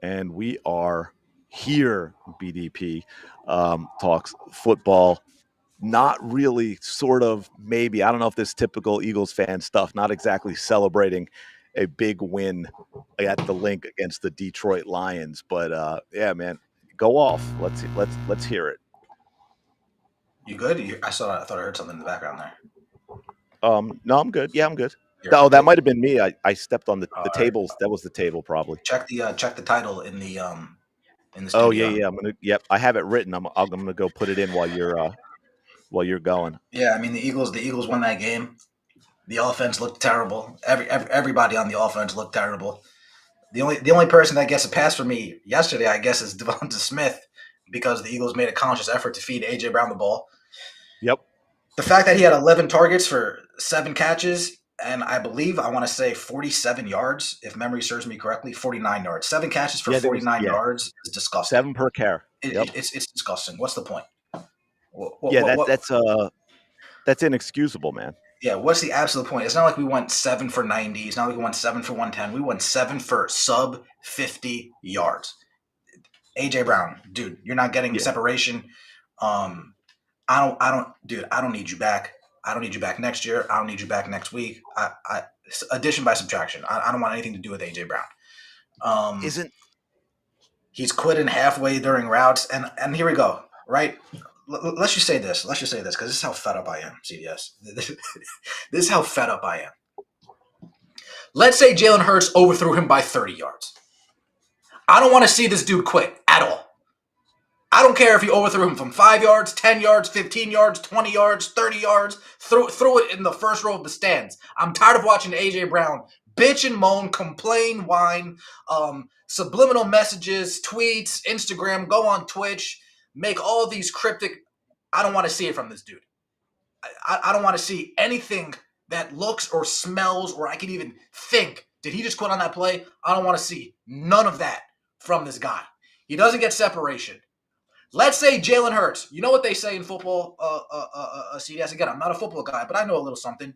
and we are here. BDP talks football. Not really, sort of, maybe. I don't know if this typical Eagles fan stuff. Not exactly celebrating a big win at the link against the Detroit Lions, but yeah, man, go off. Let's hear it. You good? I thought I heard something in the background there. No, I'm good. Yeah, I'm good. You're Oh, that okay. might have been me. I stepped on the All right. tables. That was the table, probably. Check the title in the Oh yeah, studio. yeah. I'm gonna. Yep, I have it written. I'm gonna go put it in while you're going. Yeah, I mean the Eagles won that game. The offense looked terrible. Everybody on the offense looked terrible. The only person that gets a pass for me yesterday, I guess, is Devonta Smith because the Eagles made a conscious effort to feed AJ Brown the ball. Yep. The fact that he had 11 targets for 7 catches and I want to say 47 yards, if memory serves me correctly, 49 yards. 7 catches for Yeah, there was 49 yards is disgusting. 7 per carry. Yep. It's disgusting. What's the point? Yeah, What that's inexcusable, man. Yeah, what's the absolute point? It's not like we went 7 for 90. It's not like we went 7 for 110. We went 7 for sub 50 yards. AJ Brown, dude, you're not getting Yeah. separation. Um, dude. I don't need you back. I don't need you back next year. I don't need you back next week. Addition by subtraction. I don't want anything to do with AJ Brown. Um, Isn't he's quitting halfway during routes, and here we go. Right? Let's just say this. Let's just say this because this is how fed up I am. CDS. This is how fed up I am. Let's say Jalen Hurts overthrew him by 30 yards. I don't want to see this dude quit at all. I don't care if he overthrew him from 5 yards, 10 yards, 15 yards, 20 yards, 30 yards, threw it in the first row of the stands. I'm tired of watching A.J. Brown bitch and moan, complain, whine, subliminal messages, tweets, Instagram, go on Twitch, make all these cryptic. I don't want to see it from this dude. I don't want to see anything that looks or smells or I can even think. Did he just quit on that play? I don't want to see none of that from this guy. He doesn't get separation. Let's say Jalen Hurts. You know what they say in football, CDS? Again, I'm not a football guy, but I know a little something.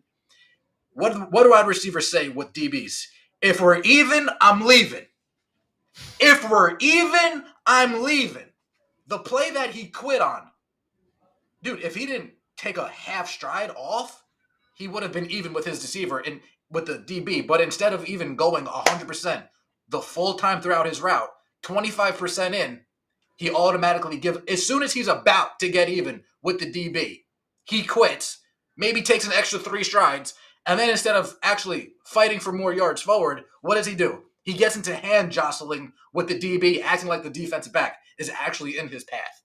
What do wide receivers say with DBs? If we're even, I'm leaving. If we're even, I'm leaving. The play that he quit on, dude, if he didn't take a half stride off, he would have been even with his receiver and with the DB. But instead of even going 100% the full time throughout his route, 25% in, he automatically gives, as soon as he's about to get even with the DB, he quits, maybe takes an extra 3 strides, and then instead of actually fighting for more yards forward, what does he do? He gets into hand jostling with the DB, acting like the defensive back is actually in his path.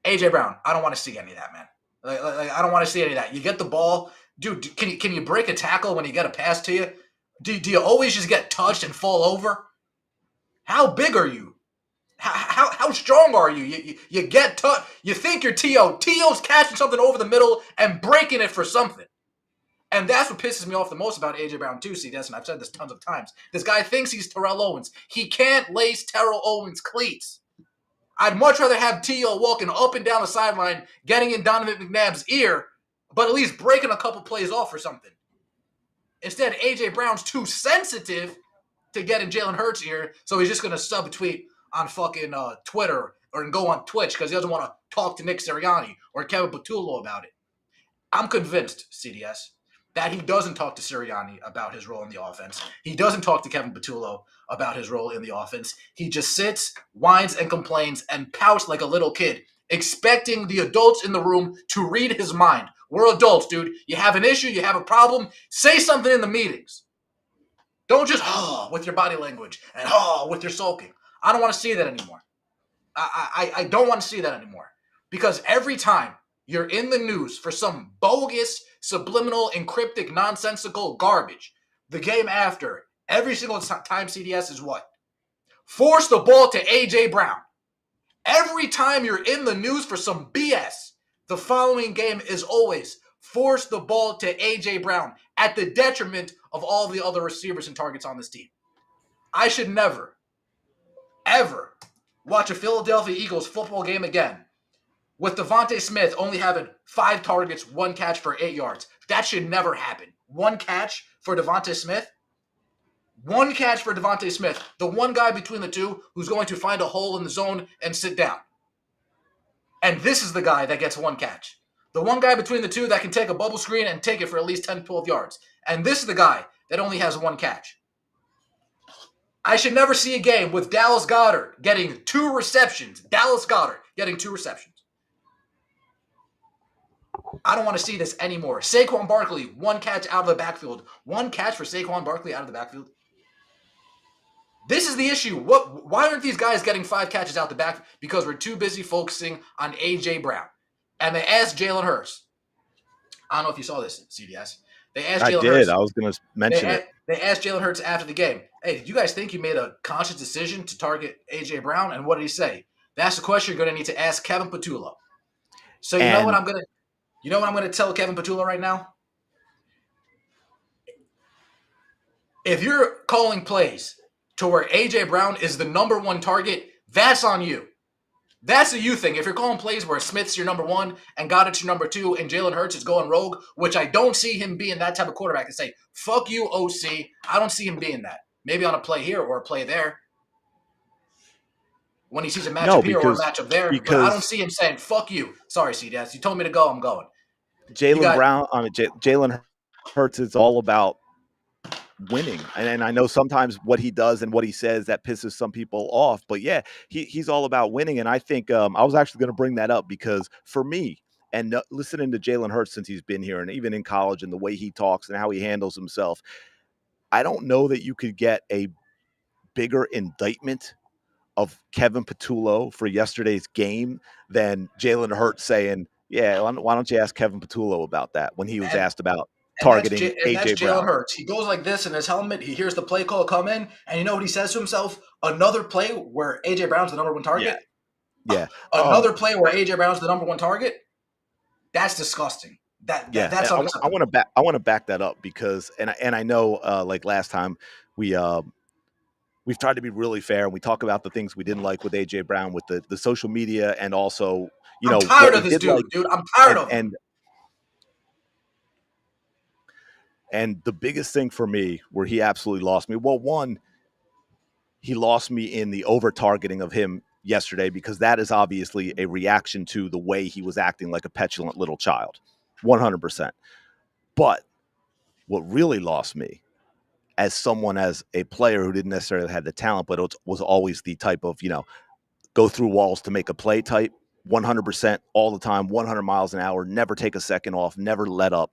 AJ Brown, I don't want to see any of that, man. I don't want to see any of that. You get the ball, dude. Can you break a tackle when you get a pass to you? Do you always just get touched and fall over? How big are you? How strong are you? You get touched. You think you're T.O. T.O.'s catching something over the middle and breaking it for something. And that's what pisses me off the most about A.J. Brown too, see, and I've said this tons of times. This guy thinks he's Terrell Owens. He can't lace Terrell Owens' cleats. I'd much rather have T.O. walking up and down the sideline, getting in Donovan McNabb's ear, but at least breaking a couple plays off or something. Instead, A.J. Brown's too sensitive to get in Jalen Hurts' ear, so he's just going to subtweet on fucking Twitter or go on Twitch because he doesn't want to talk to Nick Sirianni or Kevin Patullo about it. I'm convinced, CDS, that he doesn't talk to Sirianni about his role in the offense. He doesn't talk to Kevin Patullo about his role in the offense. He just sits, whines, and complains and pouts like a little kid, expecting the adults in the room to read his mind. We're adults, dude. You have an issue, you have a problem, say something in the meetings. Don't just with your body language and with your sulking. I don't want to see that anymore. I don't want to see that anymore. Because every time you're in the news for some bogus, subliminal, encryptic, nonsensical garbage, the game after, every single time CDS is what? Force the ball to A.J. Brown. Every time you're in the news for some BS, the following game is always force the ball to A.J. Brown at the detriment of all the other receivers and targets on this team. I should never, ever watch a Philadelphia Eagles football game again with Devonta Smith only having 5 targets, 1 catch for 8 yards. That should never happen. 1 catch for Devonta Smith? One catch for Devontae Smith, the one guy between the two who's going to find a hole in the zone and sit down. And this is the guy that gets one catch. The one guy between the two that can take a bubble screen and take it for at least 10, 12 yards. And this is the guy that only has one catch. I should never see a game with Dallas Goedert getting 2 receptions. Dallas Goedert getting 2 receptions. I don't want to see this anymore. Saquon Barkley, 1 catch out of the backfield. 1 catch for Saquon Barkley out of the backfield. This is the issue. Why aren't these guys getting 5 catches out the back? Because we're too busy focusing on A.J. Brown. And they asked Jalen Hurts. I don't know if you saw this, CDS. They asked Jalen Hurts. I was going to mention it. They asked Jalen Hurts after the game, hey, did you guys think you made a conscious decision to target A.J. Brown? And what did he say? That's the question you're going to need to ask Kevin Patullo. So you know what I'm going to tell Kevin Patullo right now? If you're calling plays to where A.J. Brown is the number 1 target, that's on you. That's a you thing. If you're calling plays where Smith's your number 1 and Goddard's your number 2 and Jalen Hurts is going rogue, which I don't see him being that type of quarterback and say, fuck you, OC. I don't see him being that. Maybe on a play here or a play there. When he sees a matchup here or a matchup there. But I don't see him saying, fuck you. Sorry, CDS. You told me to go, I'm going. Jalen Hurts is all about winning. And I know sometimes what he does and what he says that pisses some people off, but yeah, he's all about winning. And I think I was actually going to bring that up because for me, and listening to Jalen Hurts since he's been here and even in college and the way he talks and how he handles himself, I don't know that you could get a bigger indictment of Kevin Patullo for yesterday's game than Jalen Hurts saying, yeah, why don't you ask Kevin Patullo about that when he was asked about targeting A.J. Brown. Jalen Hurts. He goes like this in his helmet. He hears the play call come in, and you know what he says to himself? Another play where A.J. Brown's the number 1 target? Yeah. Another play where A.J. Brown's the number 1 target? That's disgusting. That's I want to back that up because and I know like last time we've tried to be really fair and we talk about the things we didn't like with A.J. Brown with the social media and also I'm tired of this dude. I'm tired of him. And the biggest thing for me where he absolutely lost me, well, one, he lost me in the over-targeting of him yesterday because that is obviously a reaction to the way he was acting like a petulant little child, 100%. But what really lost me as someone, as a player who didn't necessarily have the talent, but it was always the type of, go through walls to make a play type, 100% all the time, 100 miles an hour, never take a second off, never let up.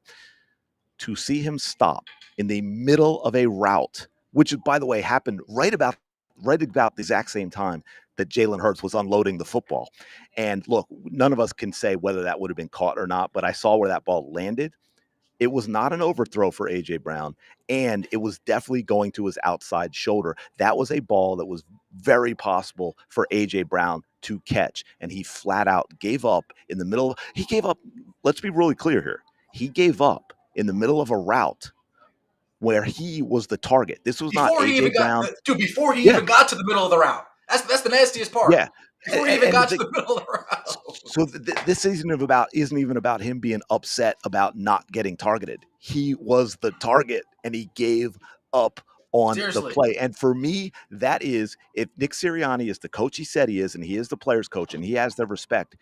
To see him stop in the middle of a route, which, by the way, happened right about the exact same time that Jalen Hurts was unloading the football. And look, none of us can say whether that would have been caught or not, but I saw where that ball landed. It was not an overthrow for A.J. Brown, and it was definitely going to his outside shoulder. That was a ball that was very possible for A.J. Brown to catch, and he flat out gave up in the middle. He gave up. Let's be really clear here. He gave up in the middle of a route where he was the target. This was not A.J. Brown. Before he even got to the middle of the route. That's the nastiest part. Yeah. Before he even got to the middle of the route. So this isn't even about him being upset about not getting targeted. He was the target, and he gave up on the play. And for me, that is, if Nick Sirianni is the coach he said he is, and he is the player's coach, and he has their respect,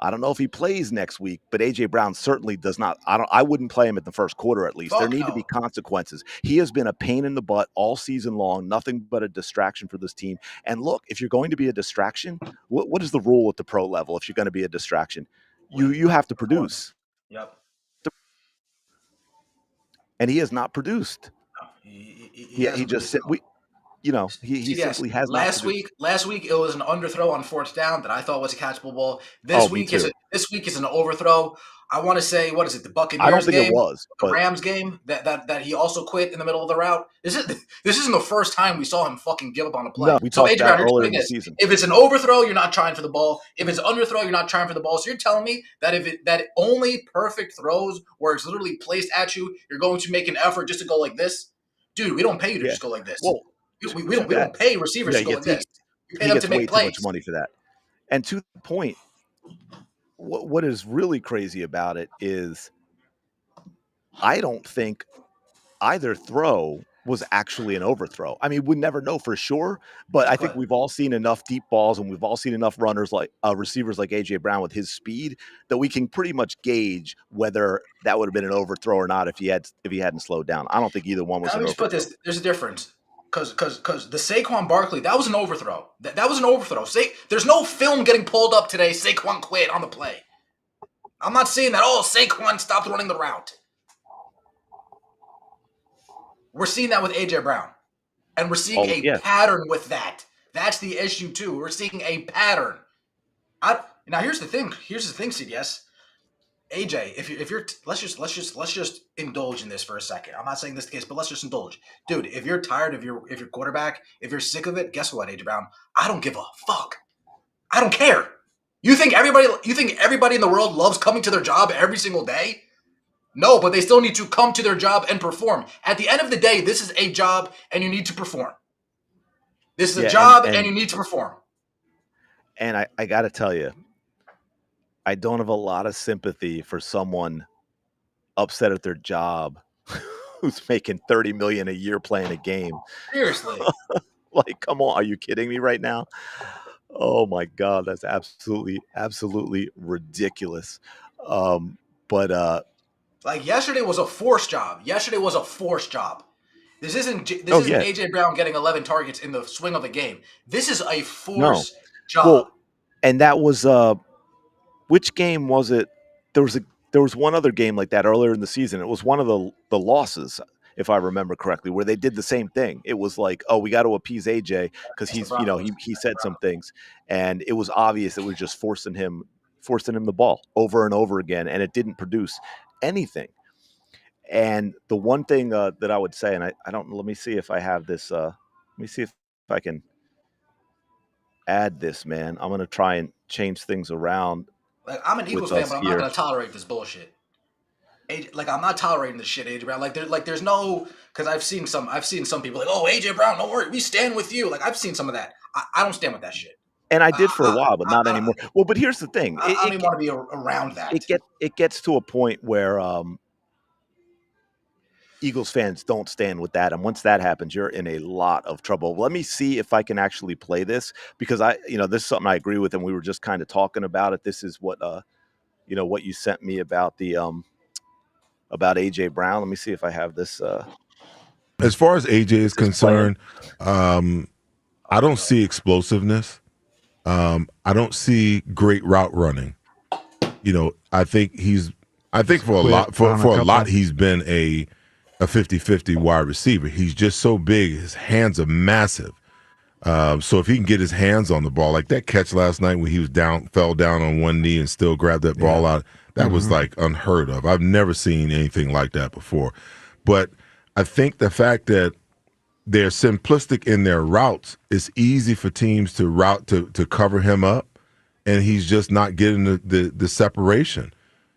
I don't know if he plays next week, but A.J. Brown certainly does not. I wouldn't play him in the first quarter at least. There need to be consequences. He has been a pain in the butt all season long, nothing but a distraction for this team. And look, if you're going to be a distraction, what is the rule at the pro level if you're going to be a distraction? You have to produce. Yep. And he has not produced. He just simply has last week it was an underthrow on 4th down that I thought was a catchable ball. This week is an overthrow. I want to say, what is it, the Buccaneers game? I don't think it was. The Rams game that he also quit in the middle of the route. This isn't the first time we saw him fucking give up on a play. No, we talked about earlier in the season. If it's an overthrow, you're not trying for the ball. If it's underthrow, you're not trying for the ball. So you're telling me that that only perfect throws where it's literally placed at you, you're going to make an effort just to go like this? Dude, we don't pay you to just go like this. Well, we don't pay receivers to go like this. We pay them to make plays. Too much money for that. And to the point, what is really crazy about it is I don't think either throw was actually an overthrow. I mean, we never know for sure, but It's I think good. we've all seen enough deep balls and we've all seen enough runners like receivers like AJ Brown with his speed that we can pretty much gauge whether that would have been an overthrow or not if he hadn't slowed down. I don't think either one was Let an me just put overthrow. this. There's a difference. Because the Saquon Barkley, that was an overthrow. That was an overthrow. There's no film getting pulled up today. Saquon quit on the play. I'm not saying that, oh, Saquon stopped running the route. We're seeing that with A.J. Brown. And we're seeing Oh a yeah, pattern with that. That's the issue, too. We're seeing a pattern. Now, here's the thing. CDS. AJ, if you're let's just indulge in this for a second. I'm not saying this is the case, but let's just indulge, dude. If you're tired of your quarterback, if you're sick of it, guess what, AJ Brown? I don't give a fuck. I don't care. You think everybody in the world loves coming to their job every single day? No, but they still need to come to their job and perform. At the end of the day, this is a job, and you need to perform. This is a yeah, job, and you need to perform. and I got to tell you, I don't have a lot of sympathy for someone upset at their job who's making 30 million a year playing a game. Seriously. Like, come on, are you kidding me right now? Oh my god, that's absolutely ridiculous. But Like yesterday was a forced job. This isn't oh yeah, AJ Brown getting 11 targets in the swing of the game. This is a no. forced job. Well, and that was which game was it? There was a there was one other game like that earlier in the season. It was one of the losses, if I remember correctly, where they did the same thing. It was like, oh, we got to appease AJ because Against the he's Broncos. he said some things, and it was obvious that we're just forcing him the ball over and over again, and it didn't produce anything. And the one thing that I would say, and I don't, let me see if I have this. Let me see if I can add this, man. I'm going to try and change things around Like I'm an with Eagles fan, us but I'm not here. gonna tolerate this bullshit. Like I'm not tolerating this shit, AJ Brown. There's no because I've seen some people like, oh, AJ Brown, don't worry, we stand with you. Like I've seen some of that. I don't stand with that shit. And I did for a I, while, but not I, anymore. Well, but here's the thing: I don't even want to be around that. it gets to a point where Eagles fans don't stand with that, and once that happens, you're in a lot of trouble. Let me see if I can actually play this because this is something I agree with, and we were just kind of talking about it. This is what what you sent me about the about AJ Brown. Let me see if I have this. As far as AJ is This is playing. concerned, I don't see explosiveness. I don't see great route running. I think for a lot he's been a 50-50 wide receiver. He's just so big. His hands are massive. So if he can get his hands on the ball, like that catch last night when he fell down on one knee and still grabbed that ball out, that was like unheard of. I've never seen anything like that before. But I think the fact that they're simplistic in their routes, it's easy for teams to cover him up, and he's just not getting the separation.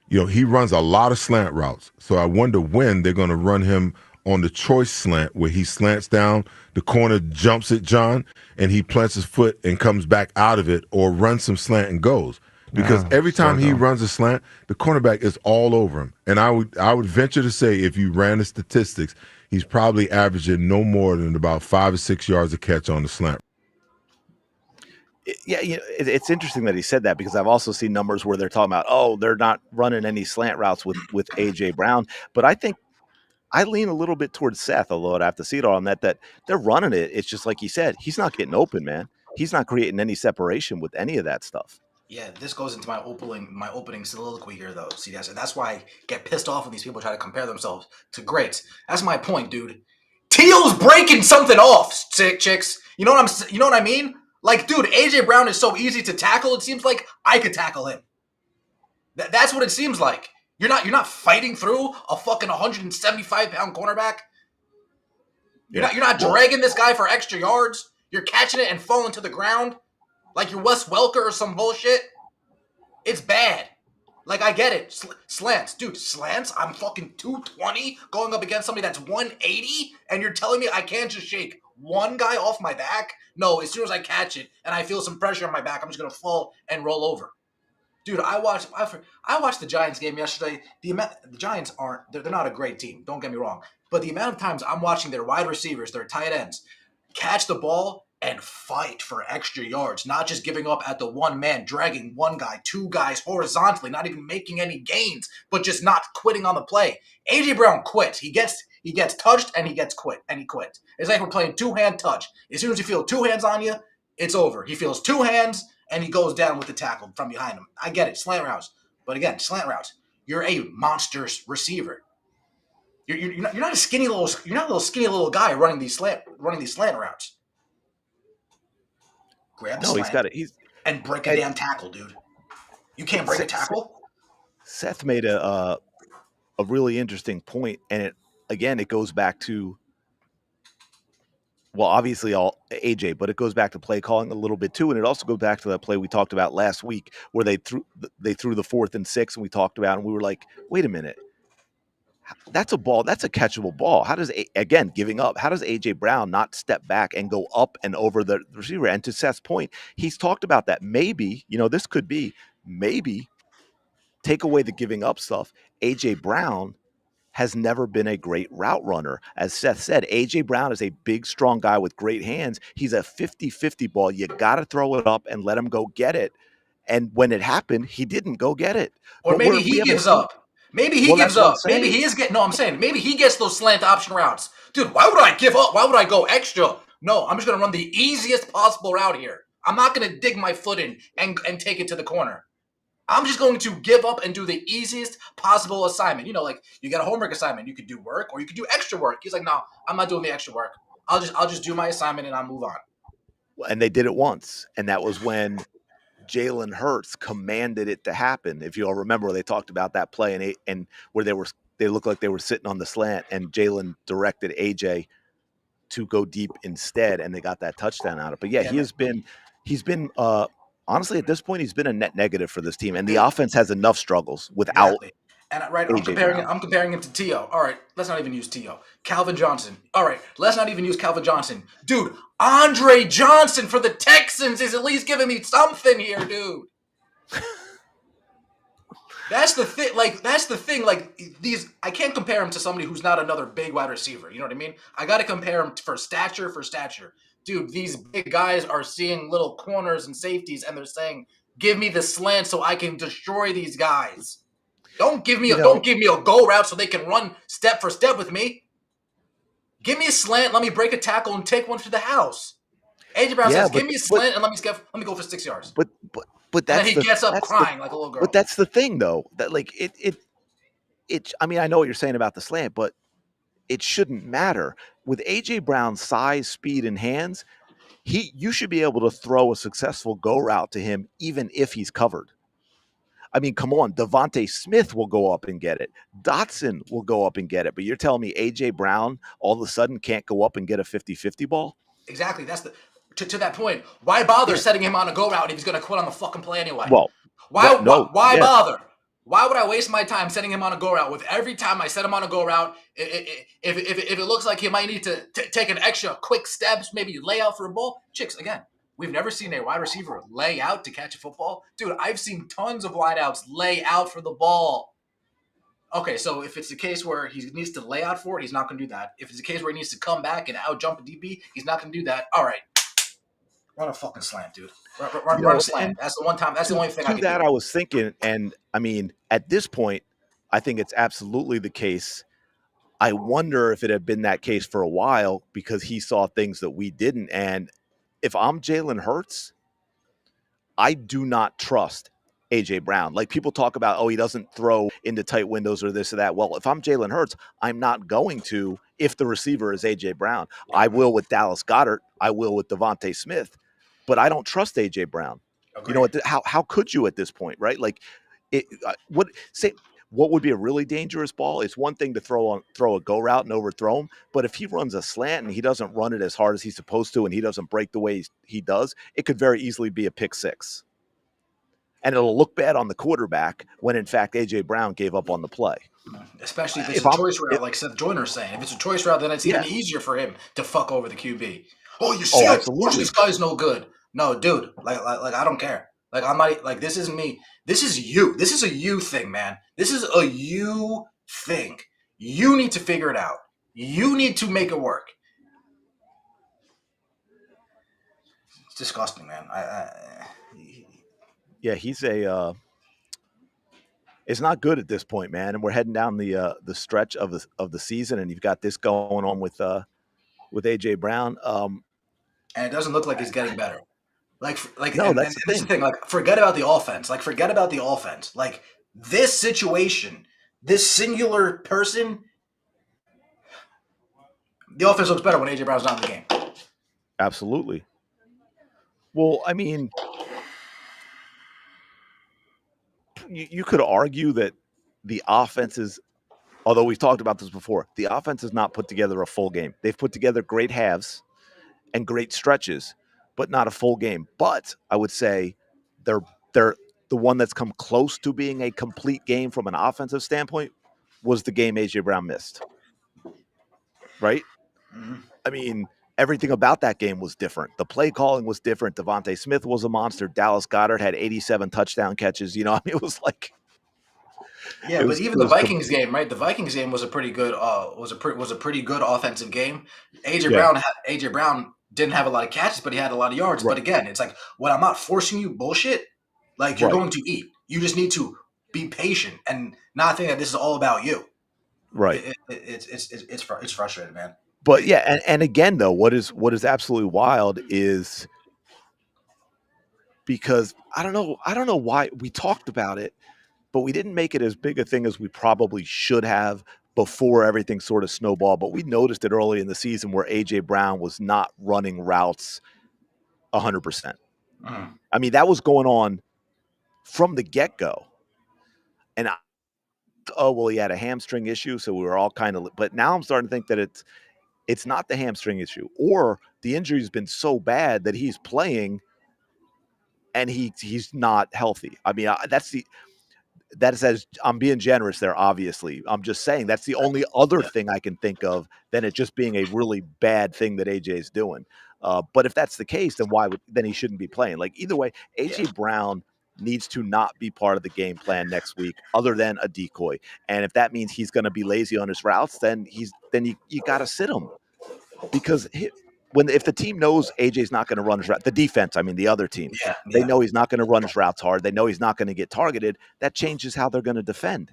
He runs a lot of slant routes, so I wonder when they're going to run him on the choice slant where he slants down, the corner jumps it, John, and he plants his foot and comes back out of it, or runs some slant and goes. Because every time he runs a slant, the cornerback is all over him. And I would venture to say, if you ran the statistics, he's probably averaging no more than about 5 or 6 yards a catch on the slant. Yeah, it's interesting that he said that because I've also seen numbers where they're talking about, oh, they're not running any slant routes with AJ Brown. But I think I lean a little bit towards Seth, although I'd have to see it on that they're running it. It's just like he said, he's not getting open, man. He's not creating any separation with any of that stuff. Yeah, this goes into my opening soliloquy here, though. See, and that's why I get pissed off when these people try to compare themselves to greats. That's my point, dude. Teal's breaking something off, chicks. You know what I mean? Like, dude, AJ Brown is so easy to tackle. It seems like I could tackle him. That's what it seems like. You're not fighting through a fucking 175-pound cornerback. You're not dragging this guy for extra yards. You're catching it and falling to the ground like you're Wes Welker or some bullshit. It's bad. Like, I get it. Slants. Dude, slants? I'm fucking 220 going up against somebody that's 180, and you're telling me I can't just shake one guy off my back? No, as soon as I catch it and I feel some pressure on my back, I'm just going to fall and roll over. Dude, I watched the Giants game yesterday. The Giants they're not a great team. Don't get me wrong, but the amount of times I'm watching their wide receivers, their tight ends, catch the ball and fight for extra yards, not just giving up at the one man, dragging one guy, two guys horizontally, not even making any gains, but just not quitting on the play. AJ Brown quit. He gets touched and he quit. It's like we're playing two-hand touch. As soon as you feel two hands on you, it's over. He feels two hands and he goes down with the tackle from behind him. I get it, slant routes, but again, slant routes. You're a monstrous receiver. You're not a skinny little guy running these slant routes. Grab the slant and break a damn tackle, dude. You can't break a tackle. Seth made a really interesting point, and it goes back to, well, obviously all AJ, but it goes back to play calling a little bit too, and it also goes back to that play we talked about last week where they threw the 4th and 6, and we talked about, and we were like, wait a minute, that's a ball, that's a catchable ball. How does giving up? How does AJ Brown not step back and go up and over the receiver? And to Seth's point, he's talked about that. Maybe this could be take away the giving up stuff. AJ Brown has never been a great route runner. As Seth said, A.J. Brown is a big, strong guy with great hands. He's a 50-50 ball. You got to throw it up and let him go get it. And when it happened, he didn't go get it. Or maybe he gives up. Maybe he gives up. Maybe he is getting – no, I'm saying maybe he gets those slant option routes. Dude, why would I give up? Why would I go extra? No, I'm just going to run the easiest possible route here. I'm not going to dig my foot in and take it to the corner. I'm just going to give up and do the easiest possible assignment. Like you got a homework assignment. You could do work or you could do extra work. He's like, no, I'm not doing the extra work. I'll just do my assignment and I'll move on. And they did it once. And that was when Jalen Hurts commanded it to happen. If you all remember, they talked about that play and where they looked like they were sitting on the slant and Jalen directed AJ to go deep instead. And they got that touchdown out of it. But yeah, he's been honestly, at this point, he's been a net negative for this team, and the offense has enough struggles without. Exactly. And I'm comparing him to T.O. All right, let's not even use T.O. Calvin Johnson. All right, let's not even use Calvin Johnson. Dude, Andre Johnson for the Texans is at least giving me something here, dude. That's the thing. Like these, I can't compare him to somebody who's not another big wide receiver. You know what I mean? I got to compare him for stature. Dude, these big guys are seeing little corners and safeties, and they're saying, "Give me the slant so I can destroy these guys. Don't give me a go route so they can run step for step with me. Give me a slant, let me break a tackle and take one to the house." AJ Brown says, "Give me a slant and let me go for 6 yards." But that's and then he gets up crying like a little girl. But that's the thing, though, that like it. I mean, I know what you're saying about the slant, but it shouldn't matter. With AJ Brown's size, speed, and hands, you should be able to throw a successful go route to him even if he's covered. I mean, come on, Devontae Smith will go up and get it. Dotson will go up and get it. But you're telling me AJ Brown all of a sudden can't go up and get a 50-50 ball? Exactly. That's to that point. Why bother setting him on a go route if he's going to quit on the fucking play anyway? Well, why bother? Why would I waste my time setting him on a go route with every time I set him on a go route, if it looks like he might need to take an extra quick steps, maybe lay out for a ball? Chicks, again, we've never seen a wide receiver lay out to catch a football. Dude, I've seen tons of wideouts lay out for the ball. Okay, so if it's the case where he needs to lay out for it, he's not going to do that. If it's the case where he needs to come back and out jump a DB, he's not going to do that. All right. Run a fucking slant, dude. Run a slant. That's the one time. That's the only thing I can do. I was thinking, and I mean, at this point, I think it's absolutely the case. I wonder if it had been that case for a while because he saw things that we didn't. And if I'm Jalen Hurts, I do not trust AJ Brown. Like people talk about, oh, he doesn't throw into tight windows or this or that. Well, if I'm Jalen Hurts, I'm not going to if the receiver is AJ Brown. I will with Dallas Goedert. I will with Devontae Smith. But I don't trust AJ Brown. Okay. You know, how could you at this point, right? Like, what would be a really dangerous ball? It's one thing to throw a go route and overthrow him, but if he runs a slant and he doesn't run it as hard as he's supposed to, and he doesn't break the way he does, it could very easily be a pick six, and it'll look bad on the quarterback when in fact AJ Brown gave up on the play. Especially if it's a choice route, like Seth Joyner's saying. If it's a choice route, then it's even easier for him to fuck over the QB. Oh, you see, this guy's no good. No, dude, like I don't care. Like I'm not like this isn't me. This is you. This is a you thing, man. This is a you thing. You need to figure it out. You need to make it work. It's disgusting, man. Yeah, he's a. It's not good at this point, man. And we're heading down the stretch of the season, and you've got this going on with AJ Brown. And it doesn't look like he's getting better. No, And that's the this is the thing. thing. Like, forget about the offense. Like, forget about the offense. Like, this situation, this singular person, the offense looks better when AJ Brown's not in the game. Absolutely. Well, I mean, you could argue that the offense is, although we've talked about this before, the offense has not put together a full game. They've put together great halves and great stretches, but not a full game. But I would say they're the one that's come close to being a complete game from an offensive standpoint was the game AJ Brown missed. Right? Mm-hmm. I mean, everything about that game was different. The play calling was different. Devontae Smith was a monster. Dallas Goedert had 87 touchdown catches. You know, I mean, it was like Yeah, but even it the was Vikings game, right? The Vikings game was a pretty good was a pretty good offensive game. yeah, AJ Brown didn't have a lot of catches, but he had a lot of yards. right, But again, it's like when I'm not forcing you bullshit, like you're right, going to eat. You just need to be patient and not think that this is all about you. right. It's frustrating, man. But yeah, and again though, what is absolutely wild is because I don't know why we talked about it, but we didn't make it as big a thing as we probably should have before everything sort of snowballed. But we noticed it early in the season where AJ Brown was not running routes 100%. Mm. I mean, that was going on from the get go. And oh well, he had a hamstring issue, so we were all kind of. But now I'm starting to think that it's not the hamstring issue, or the injury's been so bad that he's playing and he's not healthy. I mean, that says I'm being generous there. Obviously, I'm just saying that's the only other thing I can think of than it just being a really bad thing that AJ is doing. But if that's the case, then he shouldn't be playing. Like either way, AJ Brown needs to not be part of the game plan next week, other than a decoy. And if that means he's going to be lazy on his routes, then you got to sit him because if the team knows AJ's not going to run his route, the defense, I mean the other team, they know he's not going to run his routes hard. They know he's not going to get targeted. That changes how they're going to defend,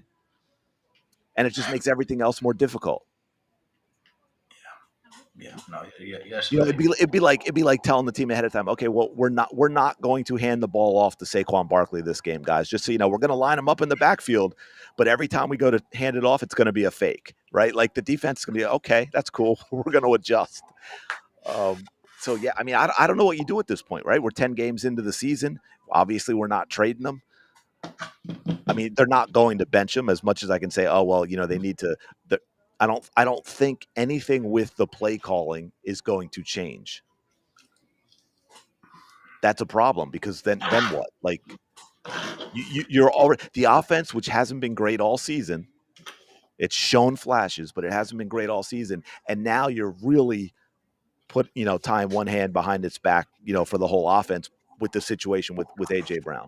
and it just makes everything else more difficult. Yeah, no, yes. You know, it'd be like telling the team ahead of time, okay, well, we're not going to hand the ball off to Saquon Barkley this game, guys. Just so you know, we're going to line them up in the backfield, but every time we go to hand it off, it's going to be a fake, right? Like the defense is going to be okay, that's cool. We're going to adjust. So yeah, I mean, I don't know what you do at this point, right? We're 10 games into the season. Obviously, we're not trading them. I mean, they're not going to bench him as much as I can say, oh well, you know, they need to. I don't think anything with the play calling is going to change. That's a problem because then what? Like you're already the offense, which hasn't been great all season. It's shown flashes, but it hasn't been great all season, and now you're really tying one hand behind its back, for the whole offense with the situation with AJ Brown.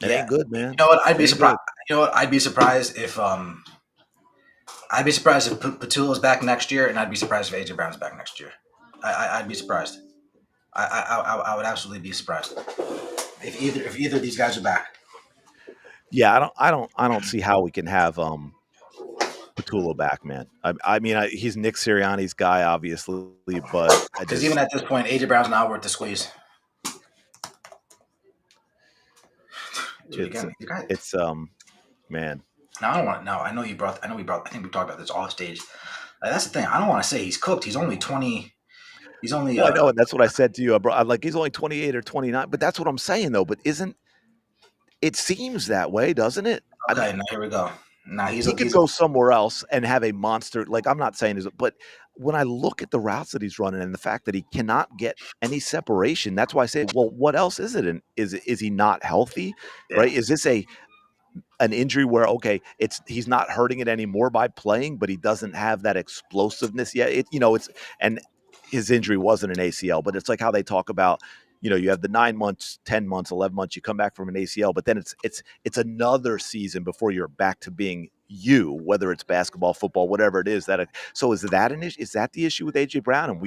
It ain't good, man. You know what? I'd be surprised. You know what? I'd be surprised if Petula's back next year, and I'd be surprised if AJ Brown's back next year. I'd be surprised. I would absolutely be surprised if either of these guys are back. Yeah, I don't see how we can have Petula back, man. I mean, he's Nick Sirianni's guy, obviously, but because even at this point, AJ Brown's not worth the squeeze. Dude, it's man. Now I don't want. Now I know we brought. I think we talked about this off stage. That's the thing. I don't want to say he's cooked. He's only 20. He's only. I know, and that's what I said to you. I'm like, he's only 28 or 29, but that's what I'm saying though. But it seems that way, doesn't it? Okay, now here we go. Now he could go somewhere else and have a monster. Like I'm not saying but when I look at the routes that he's running and the fact that he cannot get any separation, that's why I say, well, what else is it? And is he not healthy? Yeah. Right? Is this an injury where he's not hurting it anymore by playing, but he doesn't have that explosiveness yet? And his injury wasn't an ACL, but it's like how they talk about, you have the 9 months, 10 months, 11 months, you come back from an ACL, but then it's another season before you're back to being you, whether it's basketball, football, whatever it is. So is that an issue? Is that the issue with AJ Brown? And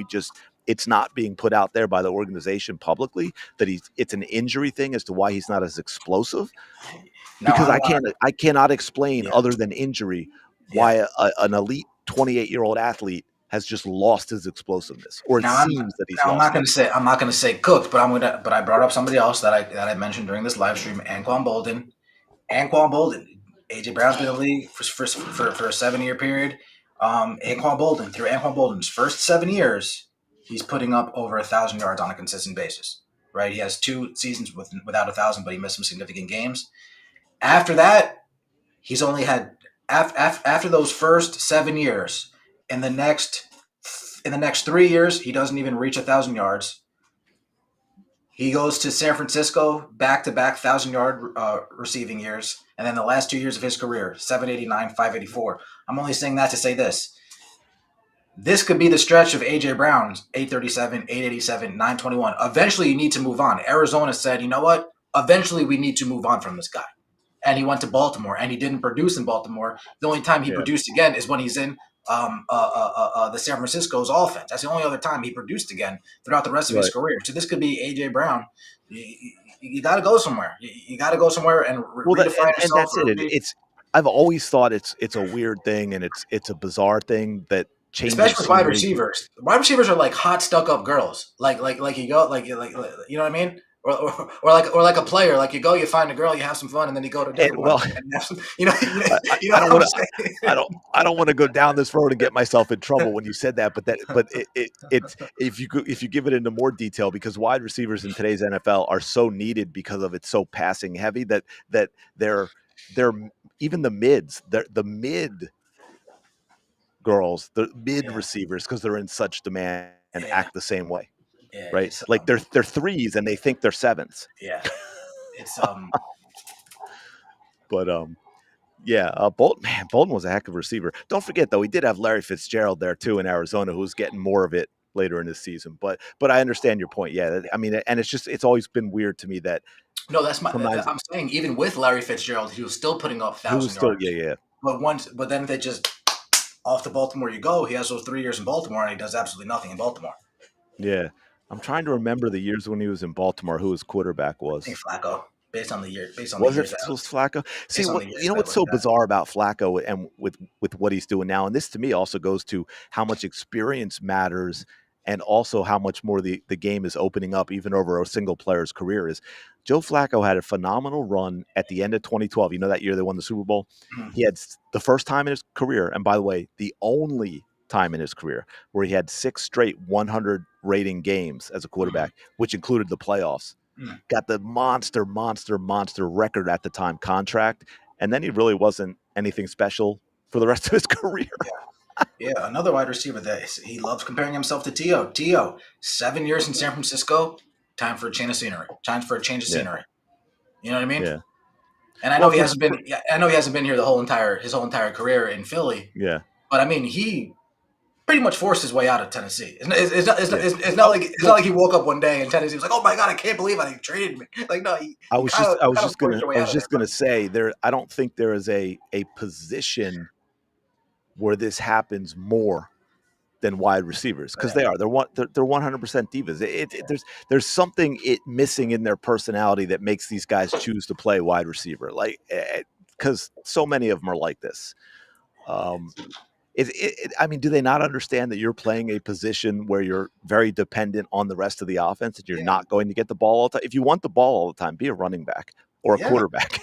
it's not being put out there by the organization publicly that it's an injury thing as to why he's not as explosive? Because I cannot explain other than injury why an elite 28-year-old athlete has just lost his explosive,ness, or seems that he's lost. I'm not gonna say cooked, but I brought up somebody else that I mentioned during this live stream, Anquan Bolden. AJ Brown's been in the league for a 7-year period. Anquan Bolden's first 7 years, he's putting up over 1,000 yards on a consistent basis. Right, he has 2 seasons without 1,000, but he missed some significant games. After that, he's only had after those first 7 years. In the next 3 years, he doesn't even reach 1,000 yards. He goes to San Francisco, back-to-back 1,000-yard receiving years, and then the last 2 years of his career, 789, 584. I'm only saying that to say this. This could be the stretch of A.J. Brown's 837, 887, 921. Eventually, you need to move on. Arizona said, you know what? Eventually, we need to move on from this guy. And he went to Baltimore, and he didn't produce in Baltimore. The only time he produced again is when he's in the San Francisco's offense. That's the only other time he produced again throughout the rest of his career. So this could be A.J. Brown. You got to go somewhere. You got to go somewhere and redefine yourself. And that's it. I've always thought it's a weird thing, and it's a bizarre thing that changes. Especially with wide receivers. Wide receivers are like hot, stuck-up girls. Like you go, like you know what I mean? Or like a player, like you go, you find a girl, you have some fun, and then you go to different ones. I don't want to go down this road and get myself in trouble when you said that, but if you give it into more detail, because wide receivers in today's NFL are so needed because of it's so passing heavy that they're even the mids, the mid girls, the mid receivers, because they're in such demand and act the same way. Yeah, right? Like they're threes and they think they're sevens. Yeah. It's but Bolden was a heck of a receiver. Don't forget though, he did have Larry Fitzgerald there too in Arizona, who was getting more of it later in the season. But I understand your point. Yeah, I mean, and it's always been weird to me that. No, I'm saying even with Larry Fitzgerald, he was still putting up 1,000 yards. Yeah. But then they just off to Baltimore you go. He has those 3 years in Baltimore and he does absolutely nothing in Baltimore. Yeah. I'm trying to remember the years when he was in Baltimore, who his quarterback was. I think Flacco, based on the year. Was Flacco? See, what's so bizarre about Flacco and with what he's doing now, and this to me also goes to how much experience matters and also how much more the game is opening up even over a single player's career, is Joe Flacco had a phenomenal run at the end of 2012. You know, that year they won the Super Bowl? Mm-hmm. He had the first time in his career, and by the way, the only time in his career where he had 6 straight 100 rating games as a quarterback, which included the playoffs. Got the monster record at the time contract, and then he really wasn't anything special for the rest of his career. Yeah, another wide receiver that he loves comparing himself to T.O. 7 years in San Francisco, time for a change of scenery. You know what I mean? Yeah. And I know he hasn't been. I know he hasn't been here his whole entire career in Philly. Yeah. But I mean, he pretty much forced his way out of Tennessee. It's not like he woke up one day and Tennessee was like, "Oh my God, I can't believe they traded me." Like, no, I was just gonna say there. I don't think there is a position where this happens more than wide receivers, because they're 100% divas. There's something missing in their personality that makes these guys choose to play wide receiver, like because so many of them are like this. I mean, do they not understand that you're playing a position where you're very dependent on the rest of the offense and you're not going to get the ball all the time? If you want the ball all the time, be a running back or a quarterback.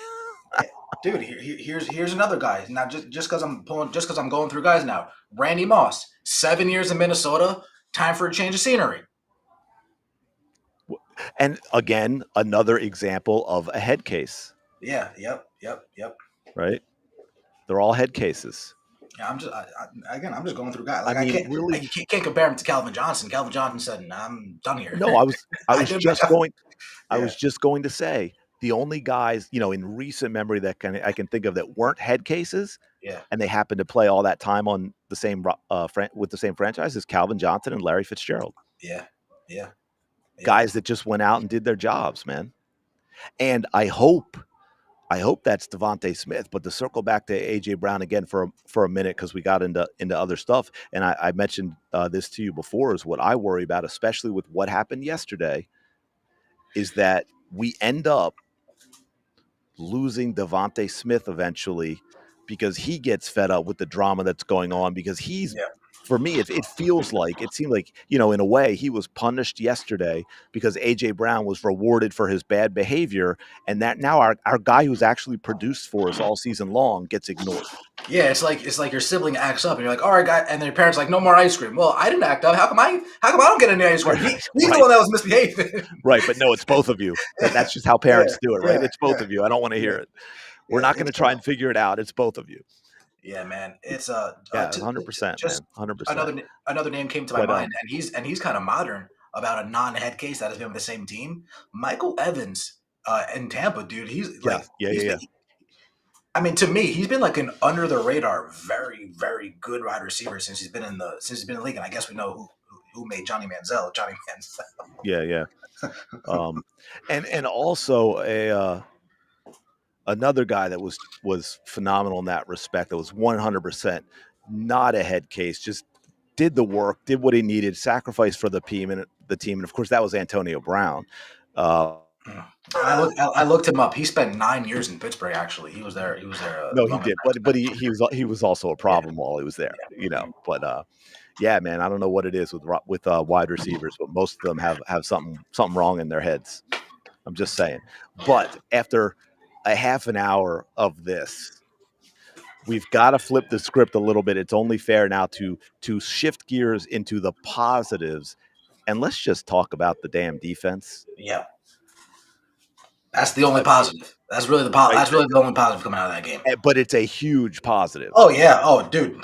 Dude, here's another guy. Now, just because I'm going through guys now. Randy Moss, 7 years in Minnesota, time for a change of scenery. And again, another example of a head case. Yeah. Yep. Right? They're all head cases. Yeah, I'm just going through guys. Like, I can't compare him to Calvin Johnson. Calvin Johnson said, "Nah, I'm done here." No, I was just going to say the only guys, in recent memory that I can think of that weren't head cases, Yeah. and they happened to play all that time on the same with the same franchise, is Calvin Johnson and Larry Fitzgerald. Yeah. Yeah. Guys that just went out and did their jobs, man. And I hope that's Devontae Smith. But to circle back to AJ Brown again for a minute, because we got into other stuff, and I mentioned this to you before, is what I worry about, especially with what happened yesterday, is that we end up losing Devontae Smith eventually because he gets fed up with the drama that's going on, because he's, for me, it seemed like, in a way, he was punished yesterday because AJ Brown was rewarded for his bad behavior, and that now our guy who's actually produced for us all season long gets ignored. Yeah, it's like your sibling acts up, and you're like, "All right, guy," and their parents are like, "No more ice cream." Well, I didn't act up. How come I don't get any ice cream? He's the one that was misbehaving. Right, but no, it's both of you. That's just how parents do it, right? It's both of you. I don't want to hear it. We're not going to try and figure it out. It's both of you. Yeah, man. It's 100%, man. 100%. Another name came to my mind, and he's kind of modern about a non-head case that has been with the same team. Michael Evans in Tampa, dude. He's like, I mean, to me, he's been like an under the radar, very, very good wide receiver since he's been in the league. And I guess we know who made Johnny Manziel. Yeah. And also another guy that was phenomenal in that respect, that was 100% not a head case, just did the work, did what he needed, sacrificed for the team, and of course that was Antonio Brown. I looked him up. He spent 9 years in Pittsburgh. Actually, he was there. No, he did, but he was also a problem while he was there. But yeah, man, I don't know what it is with wide receivers, but most of them have something wrong in their heads. I'm just saying. But after a half an hour of this, we've got to flip the script a little bit. It's only fair now to shift gears into the positives, and let's just talk about the damn defense. Yeah. That's the only positive. That's really that's really the only positive coming out of that game. But it's a huge positive. Oh yeah. Oh dude, you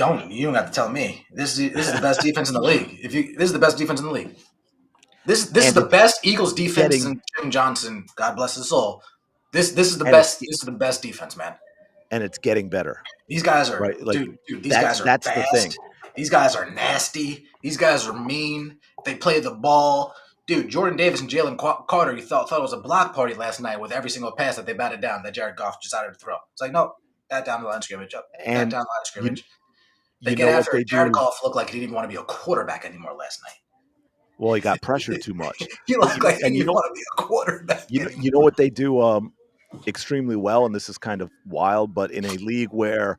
don't have to tell me. This is the best defense in the league. This is the best defense in the league. This is the best Eagles defense since Jim Johnson. God bless his soul. This is the best. This is the best defense, man. And it's getting better. These guys are dude. These guys are fast. The thing. These guys are nasty. These guys are mean. They play the ball. Dude, Jordan Davis and Jalen Carter, you thought it was a block party last night with every single pass that they batted down that Jared Goff decided to throw. It's like, no, that down the line of scrimmage up. That down the line of scrimmage. They get after Jared Goff looked like he didn't even want to be a quarterback anymore last night. Well, he got pressured too much. He looked like he didn't want to be a quarterback. You know what they do extremely well, and this is kind of wild, but in a league where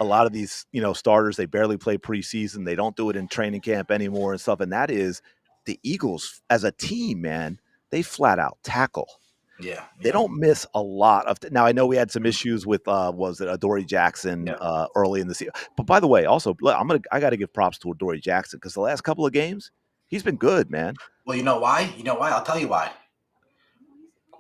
a lot of these, starters, they barely play preseason, they don't do it in training camp anymore and stuff, and that is the Eagles as a team, man, they flat out tackle. Yeah. They don't miss a lot of now, I know we had some issues with was it Adoree Jackson early in the season. But by the way, also I got to give props to Adoree Jackson, because the last couple of games, he's been good, man. Well, you know why? I'll tell you why.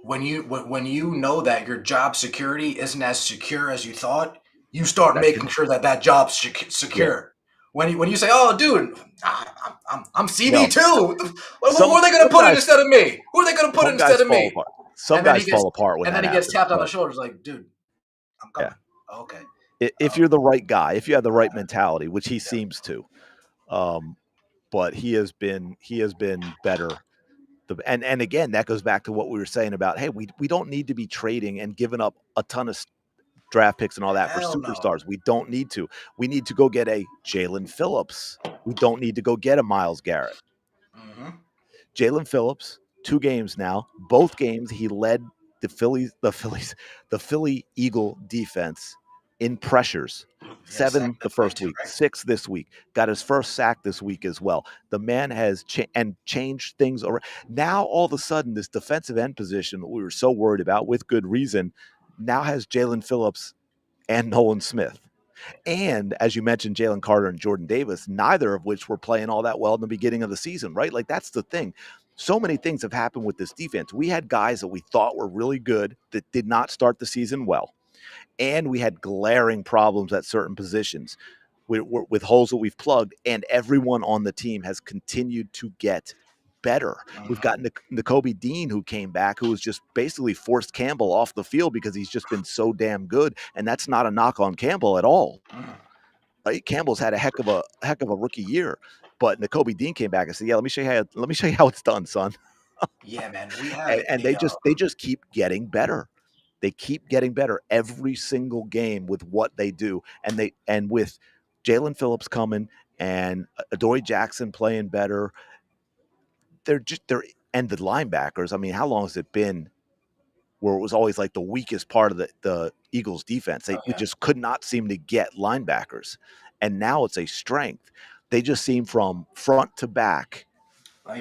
When you know that your job security isn't as secure as you thought, you start making sure that job's secure. Yeah. When you say, "Oh, dude, I'm CB too," who are they going to put in instead of me? Who are they going to put in instead of me? Some guys fall apart when and then he gets tapped on the shoulders, like, "Dude, I'm coming." Yeah. Oh, okay. If you're the right guy, if you have the right mentality, which he seems to, but he has been better. And again, that goes back to what we were saying about, hey, we don't need to be trading and giving up a ton of draft picks and all that for superstars. No. We don't need to. We need to go get a Jalen Phillips. We don't need to go get a Myles Garrett. Mm-hmm. Jalen Phillips, 2 games now. Both games he led the Philly Eagle defense in pressures. 7 the first week, 6 this week. Got his first sack this week as well. The man has changed things over. Now all of a sudden, this defensive end position that we were so worried about, with good reason, now has Jalen Phillips and Nolan Smith. And as you mentioned, Jalen Carter and Jordan Davis, neither of which were playing all that well in the beginning of the season, right? Like, that's the thing. So many things have happened with this defense. We had guys that we thought were really good that did not start the season well. And we had glaring problems at certain positions with holes that we've plugged. And everyone on the team has continued to get better. We've got Nakobe Dean, who came back, who was just basically forced Campbell off the field because he's just been so damn good. And that's not a knock on Campbell at all. Right? Campbell's had a heck of a rookie year, but Nakobe Dean came back and said, "Yeah, let me show you how it's done, son." Yeah, man. We have and they just keep getting better. They keep getting better every single game with what they do, and with Jalen Phillips coming and Adoree Jackson playing better, they're and the linebackers. I mean, how long has it been where it was always like the weakest part of the Eagles defense? We just could not seem to get linebackers, and now it's a strength. They just seem from front to back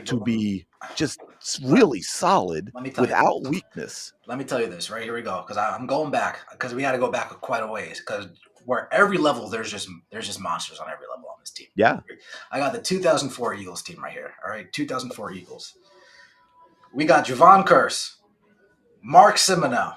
to be just really solid without weakness. Let me tell you this, right? Here we go. Because I'm going back, because we got to go back quite a ways. Because where every level, there's just monsters on every level on this team. Yeah. I got the 2004 Eagles team right here. All right, 2004 Eagles. We got Javon Curse, Mark Simoneau,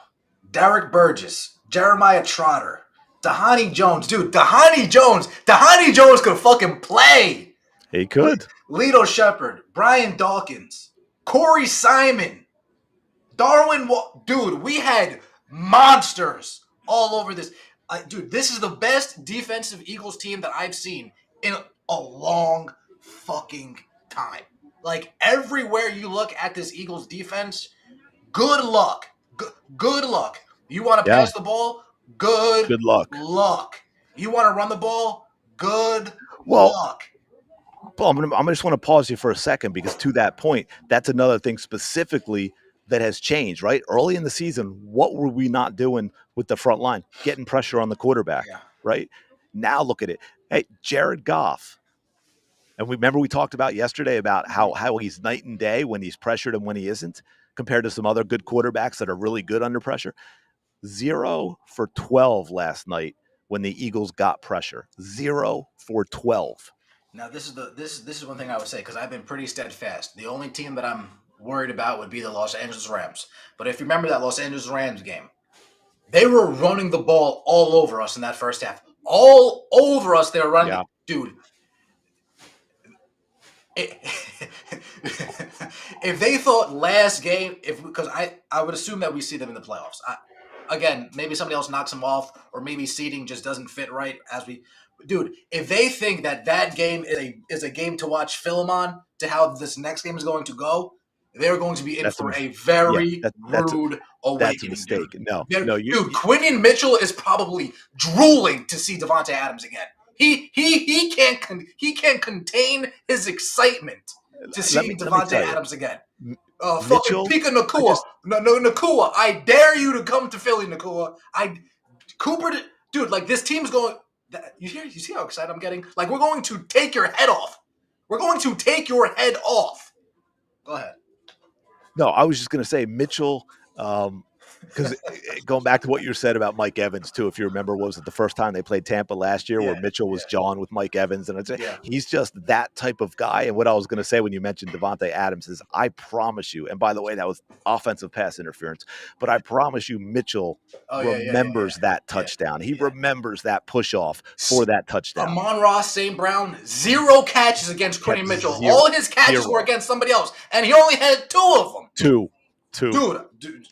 Derek Burgess, Jeremiah Trotter, Dhani Jones. Dude, Dhani Jones could fucking play. He could. Lito Shepherd, Brian Dawkins, Corey Simon, Darwin. Dude, we had monsters all over this. Dude, this is the best defensive Eagles team that I've seen in a long fucking time. Like, everywhere you look at this Eagles defense, good luck. Good luck. You want to pass the ball? Good luck. You want to run the ball? Good luck. Well, I just want to pause you for a second, because to that point, that's another thing specifically that has changed, right? Early in the season, what were we not doing with the front line? Getting pressure on the quarterback, right? Now look at it. Hey, Jared Goff. And we talked about yesterday about how he's night and day when he's pressured and when he isn't, compared to some other good quarterbacks that are really good under pressure. 0 for 12 last night when the Eagles got pressure. 0 for 12. Now this is one thing I would say, because I've been pretty steadfast. The only team that I'm worried about would be the Los Angeles Rams. But if you remember that Los Angeles Rams game, they were running the ball all over us in that first half. All over us, they were running. Yeah. Dude. If they thought last game, because I would assume that we see them in the playoffs. Again, maybe somebody else knocks them off, or maybe seeding just doesn't fit right Dude, if they think that game is a game to watch film on, to how this next game is going to go, they're going to be in for a very rude awakening. That's a mistake. Dude. No, dude, Quinion Mitchell is probably drooling to see Davante Adams again. He can't contain his excitement to see Davante Adams again. Fucking Pika Nakua. Nakua, I dare you to come to Philly, Nakua. Dude, like, this team's going. You see how excited I'm getting? Like, we're going to take your head off. We're going to take your head off. Go ahead. No, I was just going to say Mitchell, because going back to what you said about Mike Evans, too, if you remember, was it the first time they played Tampa last year where Mitchell was jawing with Mike Evans? And he's just that type of guy. And what I was going to say when you mentioned Davante Adams is, I promise you, and by the way, that was offensive pass interference, but I promise you Mitchell remembers that touchdown. He remembers that push off for that touchdown. Amon-Ra St. Brown, 0 catches against Quinion Mitchell. All his catches were against somebody else, and he only had 2 of them. Two. Dude.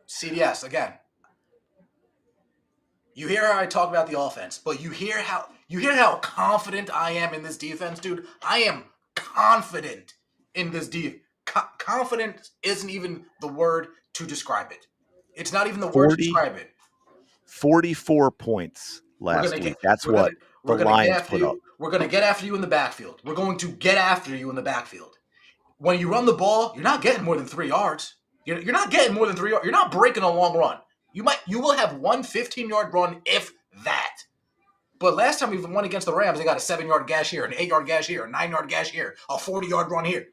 CDS, again, you hear how I talk about the offense, but you hear how confident I am in this defense, dude. I am confident in this defense. Confident isn't even the word to describe it. It's not even the word to describe it. 44 points last week. That's what the Lions put up. We're going to get after you in the backfield. We're going to get after you in the backfield. When you run the ball, you're not getting more than 3 yards. You're not getting more than 3 yards. You're not breaking a long run. You will have one 15-yard run, if that. But last time we won against the Rams, they got a 7-yard gash here, an 8-yard gash here, a 9-yard gash here, a 40-yard run here.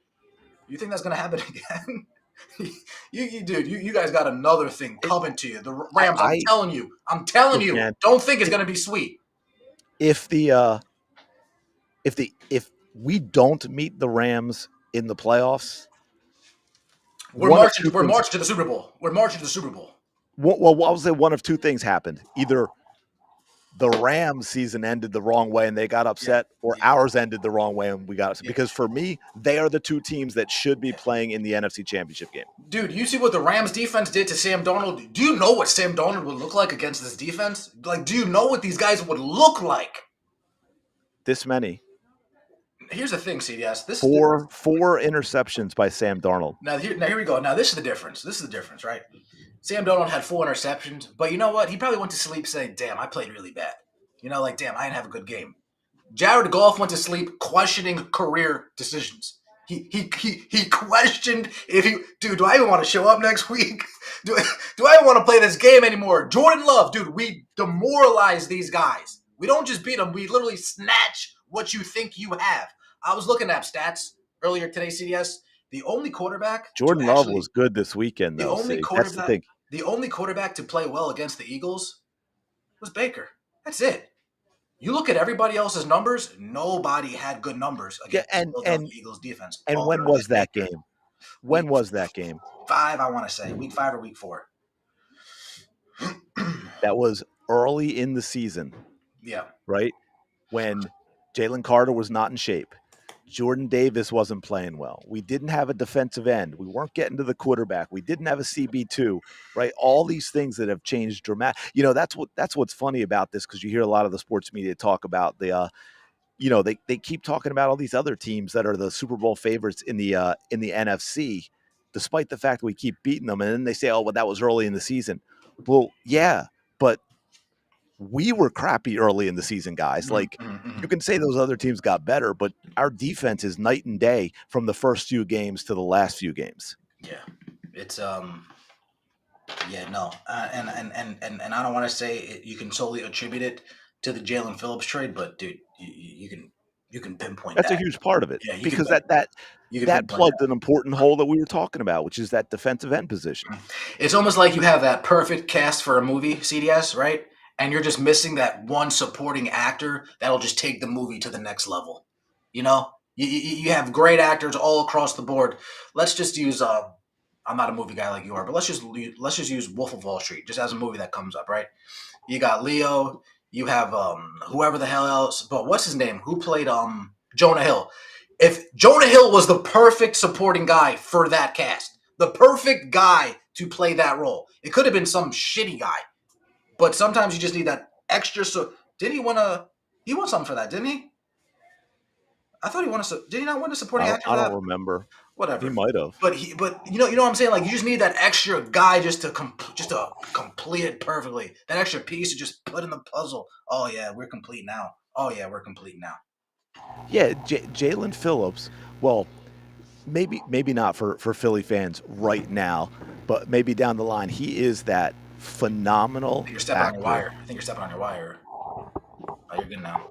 You think that's going to happen again? You guys got another thing coming to you. The Rams, I'm telling you, man, don't think it's going to be sweet. If we don't meet the Rams in the playoffs, we're marching to the Super Bowl. We're marching to the Super Bowl. Well, I would say one of two things happened. Either the Rams season ended the wrong way and they got upset, or ours ended the wrong way and we got upset. Because for me, they are the two teams that should be playing in the NFC Championship game. Dude, you see what the Rams defense did to Sam Darnold? Do you know what Sam Darnold would look like against this defense? Like, do you know what these guys would look like? This many. Here's the thing, CDS. Four interceptions by Sam Darnold. Now here we go. Now this is the difference. This is the difference, right? Sam Darnold had 4 interceptions, but you know what? He probably went to sleep saying, "Damn, I played really bad." You know, like, "Damn, I didn't have a good game." Jared Goff went to sleep questioning career decisions. He questioned if he, dude, do I even want to show up next week? Do I even want to play this game anymore? Jordan Love, dude, we demoralize these guys. We don't just beat them. We literally snatch what you think you have. I was looking at stats earlier today, CDS. The only quarterback. Jordan Love was good this weekend, though. That's the thing. The only quarterback to play well against the Eagles was Baker. That's it. You look at everybody else's numbers, nobody had good numbers against the Eagles defense. And when was that game? When was that game? 5, I want to say. Week 5 or week 4. That was early in the season. Yeah. Right? When Jalen Carter was not in shape. Jordan Davis wasn't playing well. We didn't have a defensive end. We weren't getting to the quarterback. We didn't have a CB2, right? All these things that have changed dramatically. You know, that's what's funny about this, because you hear a lot of the sports media talk about the, you know, they keep talking about all these other teams that are the Super Bowl favorites in the NFC, despite the fact that we keep beating them. And then they say, oh, well, that was early in the season. Well, yeah, but we were crappy early in the season, guys. Like, you can say those other teams got better, but our defense is night and day from the first few games to the last few games. Yeah, it's yeah, no, and I don't want to say you can solely attribute it to the Jalen Phillips trade, but dude, you can pinpoint that's a huge part of it, because that plugged an important hole that we were talking about, which is that defensive end position. It's almost like you have that perfect cast for a movie, CDS, right? And you're just missing that one supporting actor that'll just take the movie to the next level. You know, you have great actors all across the board. Let's just use I'm not a movie guy like you are, but let's just use Wolf of Wall Street just as a movie that comes up, right? You got Leo, you have whoever the hell else, but what's his name? Who played Jonah Hill? If Jonah Hill was the perfect supporting guy for that cast, the perfect guy to play that role, it could have been some shitty guy. But sometimes you just need that extra. So did he want to? He won something for that, didn't he? I thought he won a. Did he not win a supporting actor? I don't remember. Whatever. He might have. But you know what I'm saying? Like, you just need that extra guy just to complete it perfectly. That extra piece to just put in the puzzle. Oh yeah, we're complete now. Oh yeah, we're complete now. Yeah, Jalen Phillips. Well, maybe not for Philly fans right now, but maybe down the line, he is that phenomenal. I think you're stepping on your wire. Oh, you're good now.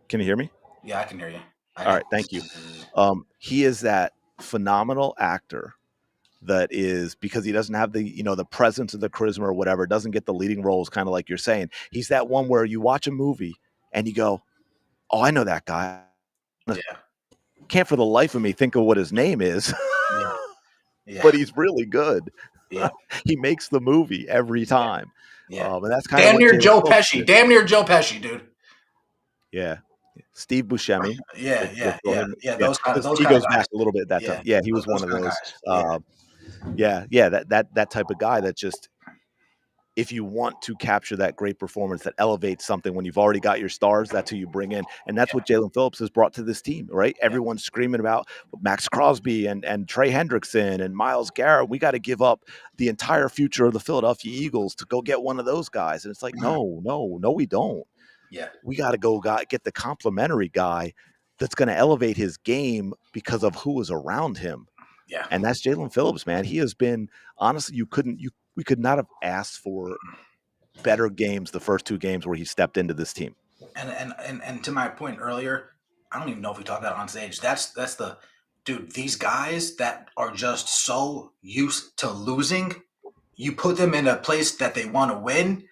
Can you hear me? Yeah, I can hear you. All right, thank you. He is that phenomenal actor that is, because he doesn't have the, you know, the presence or the charisma or whatever, doesn't get the leading roles, kind of like you're saying. He's that one where you watch a movie and you go, oh, I know that guy. Yeah. Can't for the life of me think of what his name is. Yeah. But he's really good. Yeah. He makes the movie every time. Yeah. And that's kind damn of near Joe Pesci. Damn near Joe Pesci, dude. Yeah. Steve Buscemi. Yeah. Those he goes back a little bit that time. Yeah, he was one of those. That type of guy that just, if you want to capture that great performance that elevates something when you've already got your stars, that's who you bring in. And that's what Jalen Phillips has brought to this team, right? Everyone's screaming about Max Crosby and Trey Hendrickson and Myles Garrett. We got to give up the entire future of the Philadelphia Eagles to go get one of those guys. And it's like, no, we don't. Yeah. We got to get the complimentary guy that's going to elevate his game because of who is around him. Yeah. And that's Jalen Phillips, man. He has been, honestly, we could not have asked for better games the first 2 games where he stepped into this team. And to my point earlier, I don't even know if we talked about it on stage. That's the dude, these guys that are just so used to losing, you put them in a place that they want to win,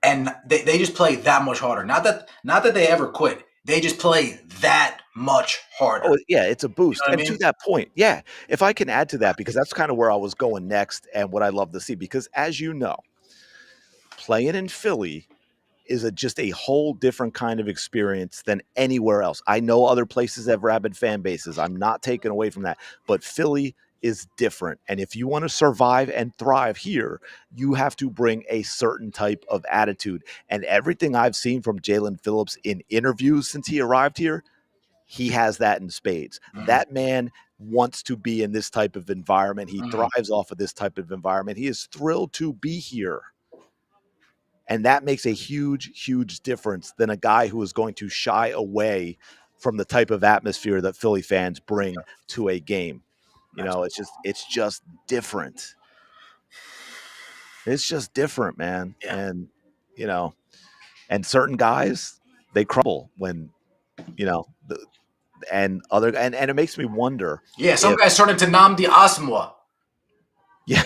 and they just play that much harder. Not that they ever quit. They just play that much harder. Oh, yeah, it's a boost. You know what I mean? To that point, yeah, if I can add to that, because that's kind of where I was going next and what I love to see, because as you know, playing in Philly is just a whole different kind of experience than anywhere else. I know other places have rabid fan bases. I'm not taking away from that, but Philly is different. And if you want to survive and thrive here, you have to bring a certain type of attitude. And everything I've seen from Jalen Phillips in interviews since he arrived here, he has that in spades. Mhm. That man wants to be in this type of environment. He Mhm. thrives off of this type of environment. He is thrilled to be here. And that makes a huge, huge difference than a guy who is going to shy away from the type of atmosphere that Philly fans bring to a game. You know, it's just different. It's just different, man. Yeah. And, you know, and certain guys, they crumble when, you know, and it makes me wonder. Yeah, some guys turn into Namdi Asmwa. Yeah.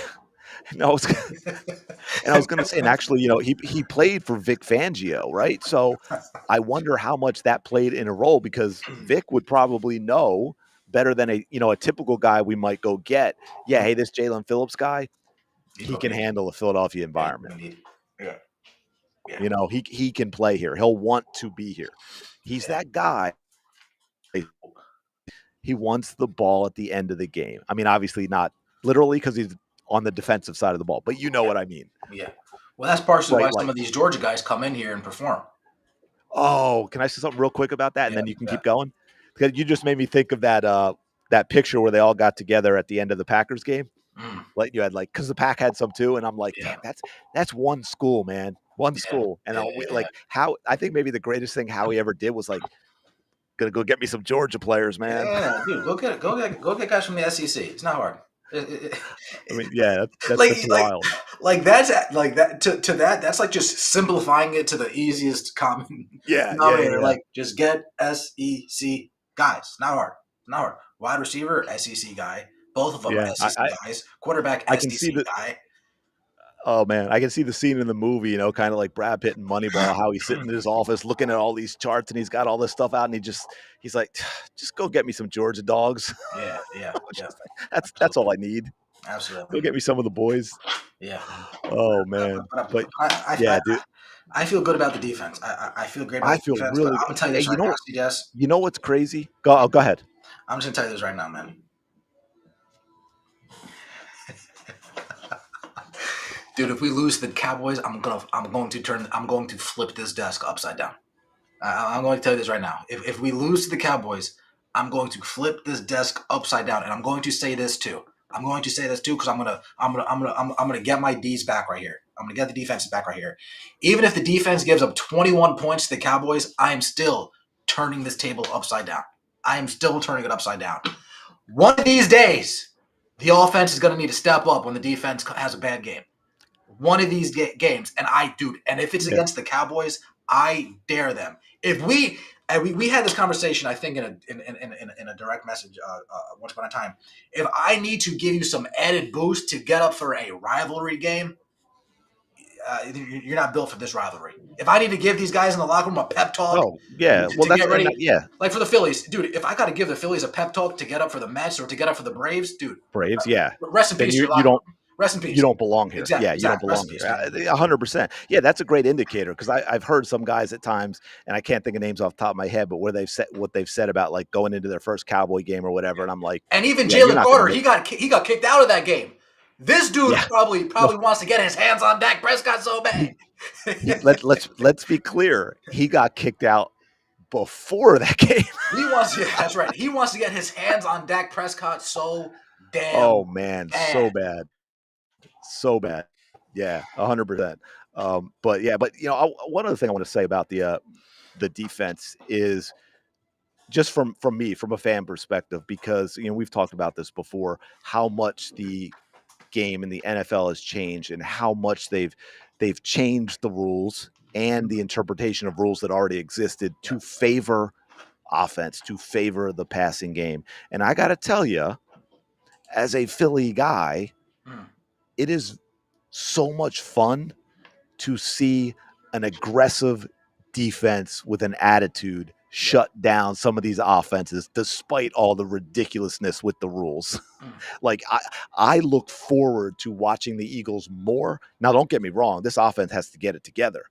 No, I was going to say, and actually, you know, he played for Vic Fangio, right? So I wonder how much that played in a role, because Vic would probably know better than a typical guy we might go get. Yeah, hey, this Jalen Phillips guy, he can handle a Philadelphia environment. Yeah. You know, he can play here. He'll want to be here. He's that guy. He wants the ball at the end of the game. I mean, obviously not literally, because he's on the defensive side of the ball, but you know what I mean. Yeah. Well, that's partially Right, why some of these Georgia guys come in here and perform. Oh, can I say something real quick about that, and Yeah, then you can keep going? Because you just made me think of that picture where they all got together at the end of the Packers game. Mm. Like you had because the Pack had some too, and I'm like, damn, that's one school, man, one school. And like how I think maybe the greatest thing Howie ever did was like, gonna go get me some Georgia players, man. Yeah, dude, go get guys from the SEC. It's not hard. I mean, yeah, that's wild. Like that's like that to that. That's like just simplifying it to the easiest common denominator. Like just get SEC guys. Not hard. Not hard. Wide receiver, SEC guy. Both of them are SEC guys. Quarterback, SEC guy. Oh man, I can see the scene in the movie, you know, kind of like Brad Pitt in Moneyball, how he's sitting in his office looking at all these charts and he's got all this stuff out, and he's like, just go get me some Georgia dogs. Yeah. That's all I need. Absolutely. Go get me some of the boys. Yeah. Oh man. But dude. I feel good about the defense. I feel great about the defense. Really. But I'm gonna tell you this right now, CDS. You know what's crazy? Go ahead. I'm just gonna tell you this right now, man. Dude, if we lose the Cowboys, I'm going to flip this desk upside down. I'm going to tell you this right now. If we lose to the Cowboys, I'm going to flip this desk upside down, and I'm going to say this too. Because I'm gonna get my D's back right here. I'm gonna get the defense back right here. Even if the defense gives up 21 points to the Cowboys, I am still turning this table upside down. I am still turning it upside down. One of these days, the offense is going to need to step up when the defense has a bad game. One of these games, and if it's against the Cowboys, I dare them. If we had this conversation, I think in a direct message once upon a time. If I need to give you some added boost to get up for a rivalry game, you're not built for this rivalry. If I need to give these guys in the locker room a pep talk, to get ready, like for the Phillies, dude. If I got to give the Phillies a pep talk to get up for the Mets or to get up for the Braves, dude. Braves, yeah. Rest in peace. You don't. Rest in peace. You don't belong here. Exactly. You don't belong here. 100%. Yeah, that's a great indicator, because I've heard some guys at times, and I can't think of names off the top of my head, but where what they've said about like going into their first Cowboy game or whatever, and I'm like, and even Jalen Carter, he got kicked out of that game. This dude probably wants to get his hands on Dak Prescott so bad. Let's be clear. He got kicked out before that game. That's right. He wants to get his hands on Dak Prescott so damn. Oh man, so bad. Yeah, 100%. But you know, one other thing I want to say about the defense is just from me, from a fan perspective, because you know we've talked about this before, how much the game in the NFL has changed and how much they've changed the rules and the interpretation of rules that already existed to favor offense, to favor the passing game. And I got to tell you, as a Philly guy, it is so much fun to see an aggressive defense with an attitude shut down some of these offenses despite all the ridiculousness with the rules. Like I look forward to watching the Eagles more. Now, don't get me wrong, this offense has to get it together.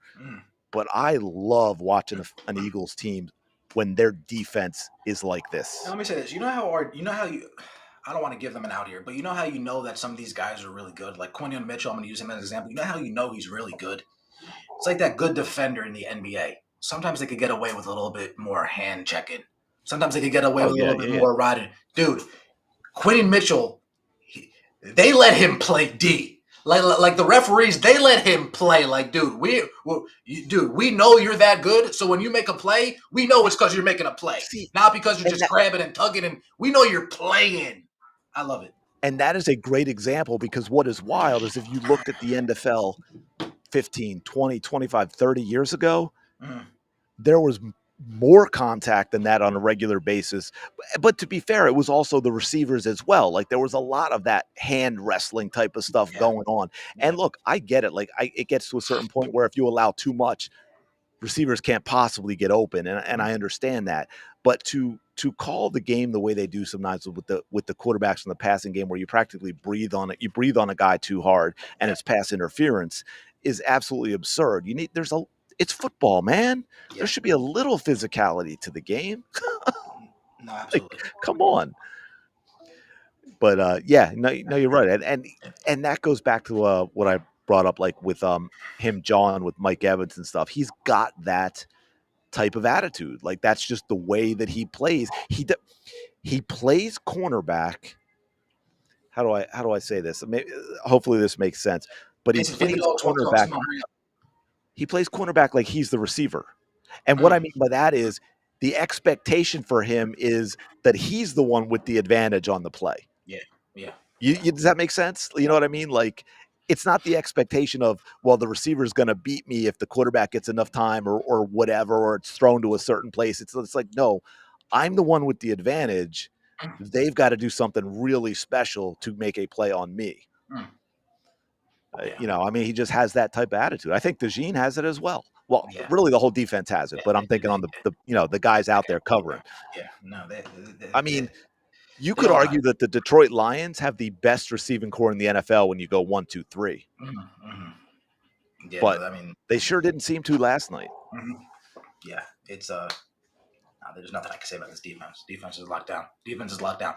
but I love watching an Eagles team when their defense is like this. Now, let me say this. You know how I don't want to give them an out here, but you know how you know that some of these guys are really good? Like Quinion Mitchell, I'm going to use him as an example. You know how you know he's really good? It's like that good defender in the NBA. Sometimes they could get away with a little bit more hand checking. Sometimes they could get away with a little bit more riding. Dude, Quinion Mitchell, they let him play D. Like the referees, they let him play. Like, dude, we know you're that good. So when you make a play, we know it's because you're making a play, not because you're just grabbing and tugging. And we know you're playing. I love it. And that is a great example, because what is wild is if you looked at the NFL 15, 20, 25, 30 years ago, there was more contact than that on a regular basis. But to be fair, it was also the receivers as well. Like, there was a lot of that hand wrestling type of stuff going on. And look, I get it. Like, it gets to a certain point where if you allow too much, receivers can't possibly get open, and I understand that. But to call the game the way they do sometimes with the quarterbacks in the passing game, where you practically breathe on a guy too hard and it's pass interference, is absolutely absurd. It's football, man. Yeah. There should be a little physicality to the game. No, absolutely. Like, come on. But you're right, and that goes back to what I brought up, like with him jawing with Mike Evans and stuff. He's got that type of attitude. Like, that's just the way that he plays. He plays cornerback. How do I say this? Hopefully this makes sense. But he plays cornerback. He plays cornerback like he's the receiver. And what I mean by that is the expectation for him is that he's the one with the advantage on the play. Yeah. Does that make sense? You know what I mean? Like, it's not the expectation of, well, the receiver is going to beat me if the quarterback gets enough time or whatever, or it's thrown to a certain place. It's like, no, I'm the one with the advantage. They've got to do something really special to make a play on me. He just has that type of attitude. I think DeJean has it as well. Well, really, the whole defense has it, but I'm thinking on the guys out there covering. Yeah, no, you could argue that the Detroit Lions have the best receiving core in the NFL when you go 1, 2, 3. Yeah, but they sure didn't seem to last night. Yeah, it's there's nothing I can say about this defense. Defense is locked down. Defense is locked down.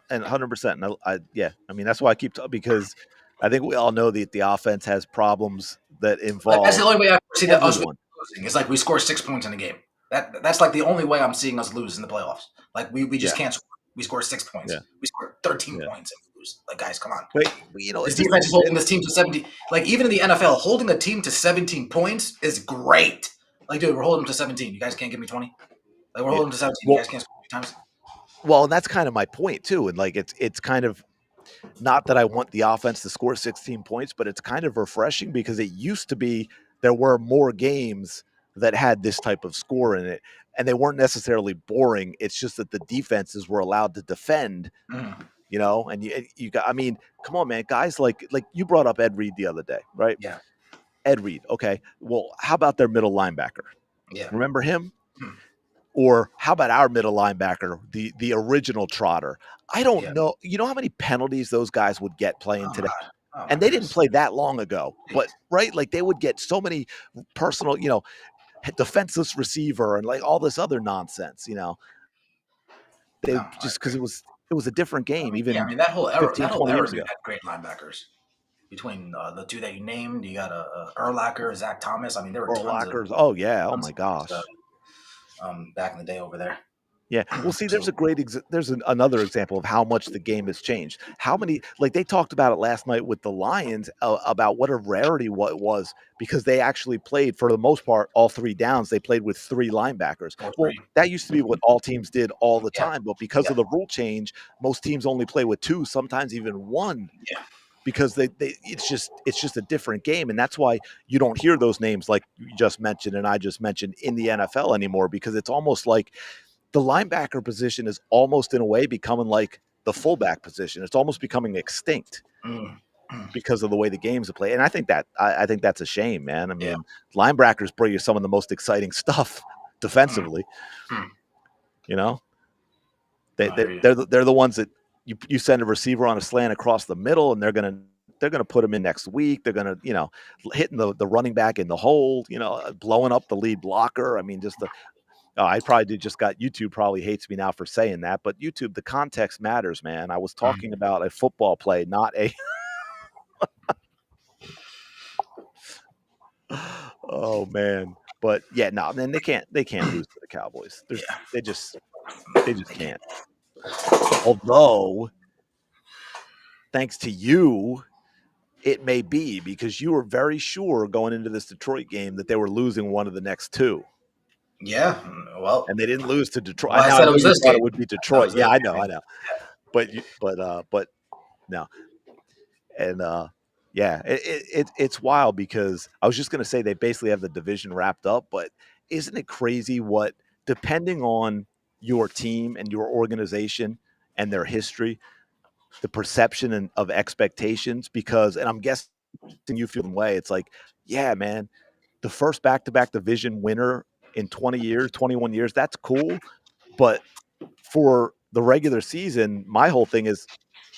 And 100%. And that's why I keep talking, because I think we all know that the offense has problems that involve. That's the only way I see that us losing. It's like we score 6 points in a game. That's like the only way I'm seeing us lose in the playoffs. Like we just can't score. We score 6 points. We score 13 points and we lose. Like, guys, come on. Wait, this defense is holding this team to 17. Like, even in the NFL, holding a team to 17 points is great. Like, dude, we're holding them to 17. You guys can't give me 20. Like, we're holding them to 17. You guys can't score 3 times. Well, and that's kind of my point too. And like, it's kind of not that I want the offense to score 16 points, but it's kind of refreshing, because it used to be there were more games that had this type of score in it, and they weren't necessarily boring. It's just that the defenses were allowed to defend, and you got, come on, man, guys like you brought up Ed Reed the other day, right? Yeah. Ed Reed. Okay. Well, how about their middle linebacker? Yeah. Remember him? Or how about our middle linebacker, the original Trotter? I don't know. You know how many penalties those guys would get playing today? And they didn't play that long ago. But, right, like, they would get so many personal, defenseless receiver and like all this other nonsense, They just because it was a different game. Even that whole era, 20 years ago. Had great linebackers. Between the two that you named, you got Urlacher, Zach Thomas. There were tons of. Oh yeah! Oh my gosh! Back in the day over there. Yeah. Well, see, there's another example of how much the game has changed. How many, like, they talked about it last night with the Lions about what a rarity what it was, because they actually played, for the most part, all 3 downs. They played with 3 linebackers. Well, that used to be what all teams did all the time, but because of the rule change, most teams only play with 2, sometimes even 1. Yeah. Because it's just a different game, and that's why you don't hear those names like you just mentioned and I just mentioned in the NFL anymore, because it's almost like the linebacker position is almost in a way becoming like the fullback position. It's almost becoming extinct because of the way the games are played, and I think that's a shame, man. Linebackers bring you some of the most exciting stuff defensively. They're the ones that. You send a receiver on a slant across the middle, and they're gonna put him in next week. They're gonna, hitting the running back in the hole, blowing up the lead blocker. I mean, just the I probably just got YouTube probably hates me now for saying that, but YouTube, the context matters, man. I was talking about a football play, not a oh man. But yeah, no, then they can't lose to the Cowboys. They just can't. Although, thanks to you, it may be because you were very sure going into this Detroit game that they were losing one of the next two. Yeah, well, and they didn't lose to Detroit. well, I Now I said it know was you this thought game. it would be Detroit. Yeah, I know. But no, and yeah, it's wild because I was just gonna say they basically have the division wrapped up, but isn't it crazy what depending on your team and your organization and their history, the perception of expectations, because, and I'm guessing you feel the way, it's like, yeah, man, the first back-to-back division winner in 20 years, 21 years, that's cool. But for the regular season, my whole thing is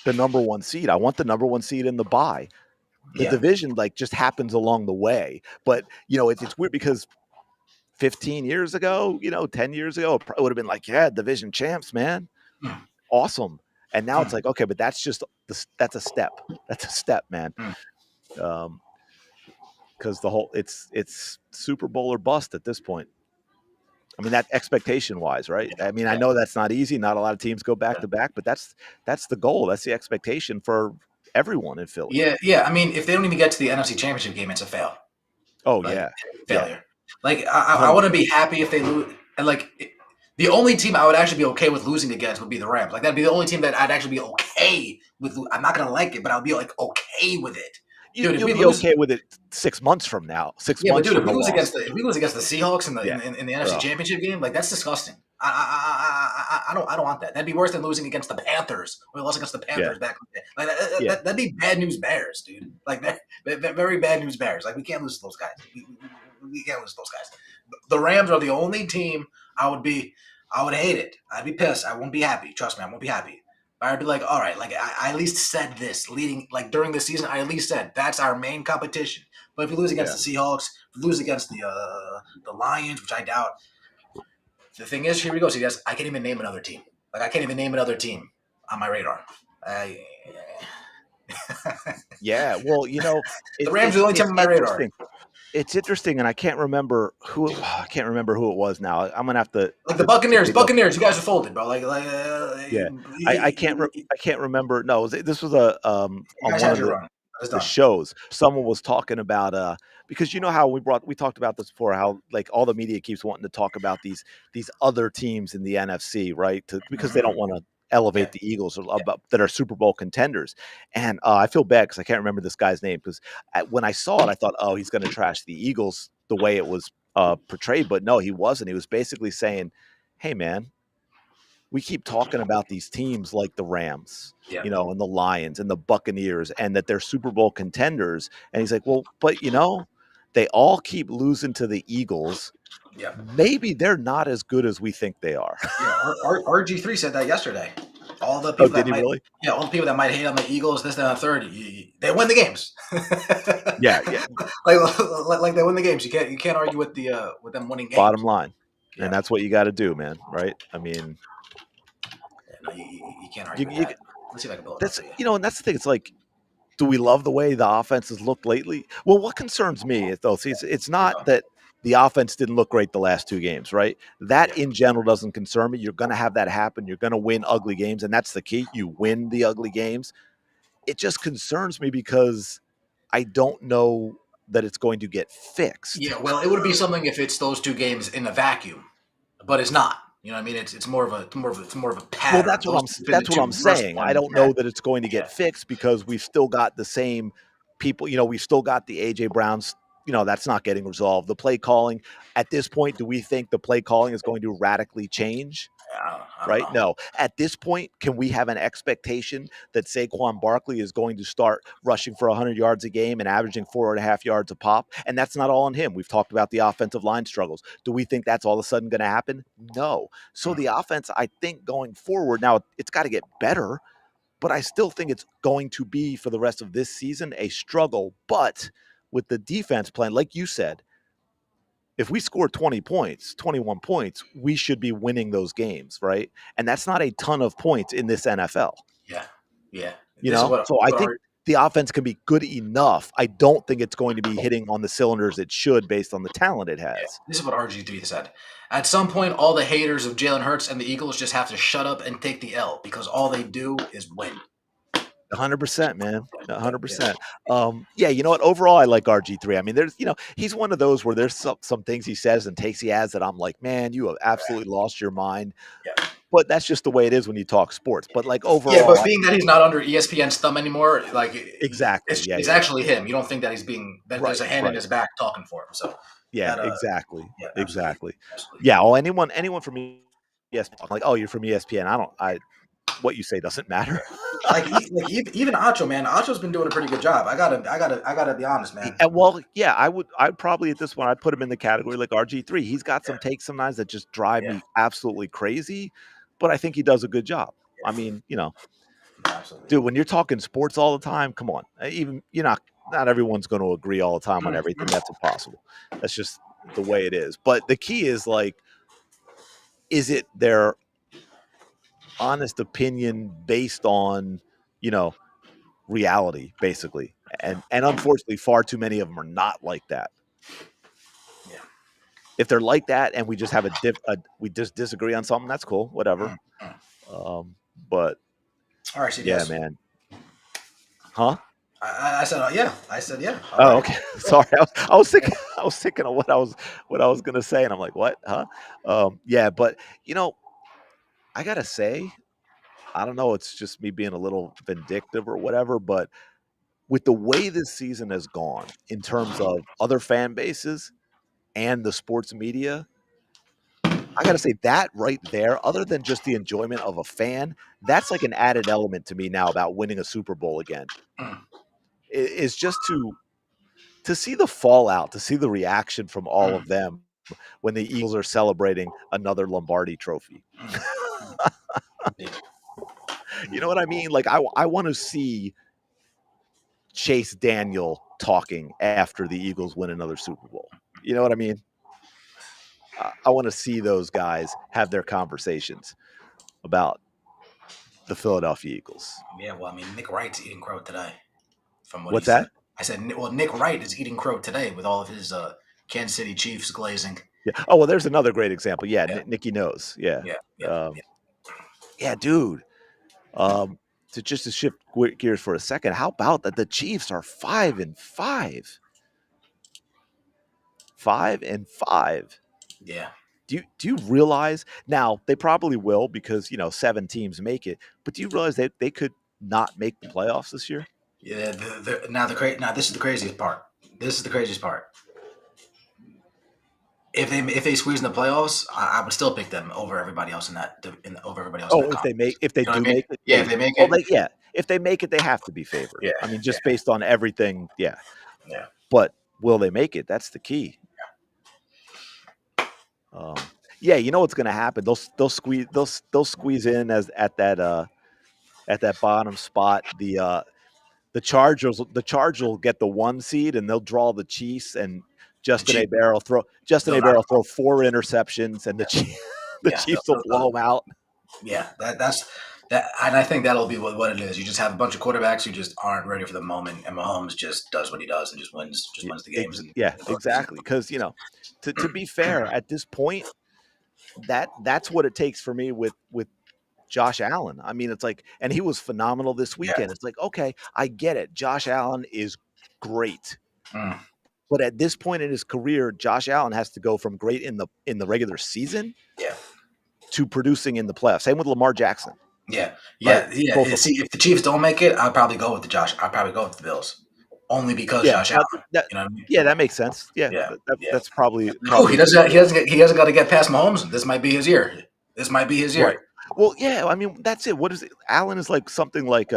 the number one seed. I want the number one seed in the bye. The division just happens along the way. But, it's weird because 15 years ago, 10 years ago, it would have been like, yeah, division champs, man. Awesome. And now it's like, okay, but that's just that's a step. That's a step, man. Because the whole it's Super Bowl or bust at this point. I mean, that expectation wise, right? I mean, I know that's not easy. Not a lot of teams go back to back, but that's the goal. That's the expectation for everyone in Philly. Yeah. I mean, if they don't even get to the NFC Championship game, it's a fail. Oh, yeah. Failure. Like, I want to be happy if they lose. And, the only team I would actually be okay with losing against would be the Rams. Like, that'd be the only team that I'd actually be okay with. I'm not going to like it, but I'll be, okay with it. Dude, you'll be okay with it 6 months from now. 6 months dude, from if we lose against the Seahawks in the NFC Championship game, that's disgusting. I don't want that. That'd be worse than losing against the Panthers. We lost against the Panthers back in the day. That'd be bad news Bears, dude. Very bad news Bears. We can't lose to those guys. We can't lose to those guys. The Rams are the only team I would hate it. I'd be pissed. I won't be happy. Trust me, I won't be happy. I'd be like, all right, I at least said this leading, during the season, I at least said that's our main competition. But if we lose against the Seahawks, if we lose against the Lions, which I doubt, the thing is, here we go. So guys, I can't even name another team. I can't even name another team on my radar. Yeah, well, the Rams are the only team on my radar. It's interesting, and I can't remember who it was now. I'm gonna have to the Buccaneers. Buccaneers, you guys are folded, bro. Yeah, I can't remember. No, this was on one of the shows. Someone was talking about because you know how we talked about this before, how all the media keeps wanting to talk about these other teams in the NFC, right? Because they don't want to elevate the Eagles that are Super Bowl contenders. And I feel bad because I can't remember this guy's name, because when I saw it, I thought, oh, he's going to trash the Eagles the way it was portrayed. But no, he wasn't. He was basically saying, hey, man, we keep talking about these teams like the Rams, and the Lions and the Buccaneers, and that they're Super Bowl contenders. And he's like, well, but they all keep losing to the Eagles. Yeah, maybe they're not as good as we think they are. RG3 said that yesterday. All the people all the people that might hate on the Eagles, this, that, and the third, they win the games. yeah. They win the games. You can't argue with them winning games. Bottom line, and that's what you got to do, man. Right? I mean, you can't argue with that. Let's see if I can build it up. And that's the thing. It's like, do we love the way the offense has looked lately? Well, what concerns me is, though, it's not that the offense didn't look great the last two games, right? That in general doesn't concern me. You're going to have that happen. You're going to win ugly games, and that's the key. You win the ugly games. It just concerns me because I don't know that it's going to get fixed. Yeah, well, it would be something if it's those two games in a vacuum, but it's not. You know what I mean? It's more of a pattern. Well, that's what I'm saying. I don't know that it's going to get fixed because we've still got the same people. We've still got the AJ Browns. That's not getting resolved. The play calling at this point, do we think the play calling is going to radically change? Right? No. At this point, can we have an expectation that Saquon Barkley is going to start rushing for 100 yards a game and averaging 4.5 yards a pop? And that's not all on him. We've talked about the offensive line struggles. Do we think that's all of a sudden going to happen? No. So the offense, I think, going forward, now it's got to get better, but I still think it's going to be for the rest of this season a struggle. But with the defense playing, like you said, if we score 20 points, 21 points, we should be winning those games, right? And that's not a ton of points in this NFL. Yeah. So I think the offense can be good enough. I don't think it's going to be hitting on the cylinders it should based on the talent it has. Yeah. This is what RG3 said. At some point, all the haters of Jalen Hurts and the Eagles just have to shut up and take the L because all they do is win. 100%, man. 100%. Yeah, you know what? Overall, I like RG3. I mean, there's, he's one of those where there's some things he says and takes he has that I'm like, man, you have absolutely lost your mind. Yeah. But that's just the way it is when you talk sports. But like overall, yeah, but being that he's not under ESPN's thumb anymore, like exactly, it's actually him. You don't think that he's being that there's a hand in his back talking for him. So yeah, exactly, yeah, exactly. Absolutely. Yeah. Oh, anyone from ESPN, like, oh, you're from ESPN. What you say doesn't matter. like even Acho, man. Acho's been doing a pretty good job. I gotta be honest, man. Well, yeah, I'd probably at this one I'd put him in the category like RG3. He's got some takes sometimes that just drive me absolutely crazy, but I think he does a good job. I mean, Absolutely. Dude, when you're talking sports all the time, come on. Even not everyone's going to agree all the time on everything. That's impossible. That's just the way it is. But the key is like, is it their honest opinion based on, reality, basically? And unfortunately, far too many of them are not like that. Yeah. If they're like that, and we just have we just disagree on something, that's cool. Whatever. But all right, CDS. Yeah, man. Huh? I said yeah. I said yeah. Oh, okay. Sorry, I was thinking of what I was gonna say, and I'm like, what? Huh? Yeah, but I gotta say, I don't know. It's just me being a little vindictive or whatever, but with the way this season has gone in terms of other fan bases and the sports media, I gotta say that right there, other than just the enjoyment of a fan, that's like an added element to me now about winning a Super Bowl again. Is just to see the fallout, to see the reaction from all of them when the Eagles are celebrating another Lombardi trophy. You know what I mean? Like I want to see Chase Daniel talking after the Eagles win another Super Bowl. You know what I mean? I want to see those guys have their conversations about the Philadelphia Eagles. Yeah, well, I mean, Nick Wright's eating crow today. From what What's he that? said. I said, well, Nick Wright is eating crow today with all of his Kansas City Chiefs glazing. Yeah. Oh, well, there's another great example. Yeah. Nicky knows. Yeah. Yeah, dude. To shift gears for a second, how about that the Chiefs are 5-5? 5-5. Yeah. Do you realize now they probably will because 7 teams make it, but do you realize that they could not make the playoffs this year? Yeah. Now this is the craziest part. If they squeeze in the playoffs, I would still pick them over everybody else over everybody else. Oh, if they make it, yeah. If they make it, if they make it, they have to be favored. Yeah. I mean, just based on everything. Yeah. Yeah. But will they make it? That's the key. Yeah, you know what's going to happen? They'll squeeze in at that bottom spot. The Chargers will get the 1 seed and they'll draw the Chiefs, and Justin Herbert will throw 4 interceptions, and the Chiefs will blow them out. Yeah, that's that, and I think that'll be what it is. You just have a bunch of quarterbacks who just aren't ready for the moment, and Mahomes just does what he does and just wins the games. Yeah, exactly. Because to be fair, at this point, that's what it takes for me with Josh Allen. I mean, it's like, and he was phenomenal this weekend. Yeah. It's like, okay, I get it. Josh Allen is great. But at this point in his career, Josh Allen has to go from great in the regular season to producing in the playoffs. Same with Lamar Jackson. Yeah. See, if the Chiefs don't make it, I'll probably go with the Bills. Only because Josh Allen. You know what I mean? Yeah, that makes sense. Yeah. That's probably he doesn't got to get past Mahomes. This might be his year. Right. Well, yeah, I mean, that's it. What is it? Allen is like something like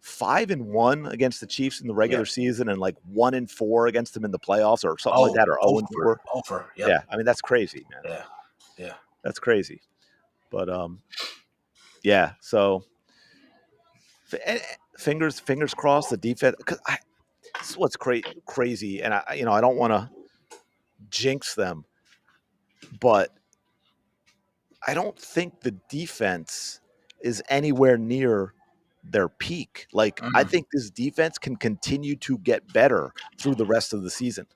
5-1 against the Chiefs in the regular season and like 1-4 against them in the playoffs or something like that, or 0-4. Yeah, I mean, that's crazy, man. Yeah. That's crazy. But yeah, so fingers crossed. The defense, because this is what's crazy, and I don't want to jinx them, but I don't think the defense is anywhere near their peak. Like, I think this defense can continue to get better through the rest of the season.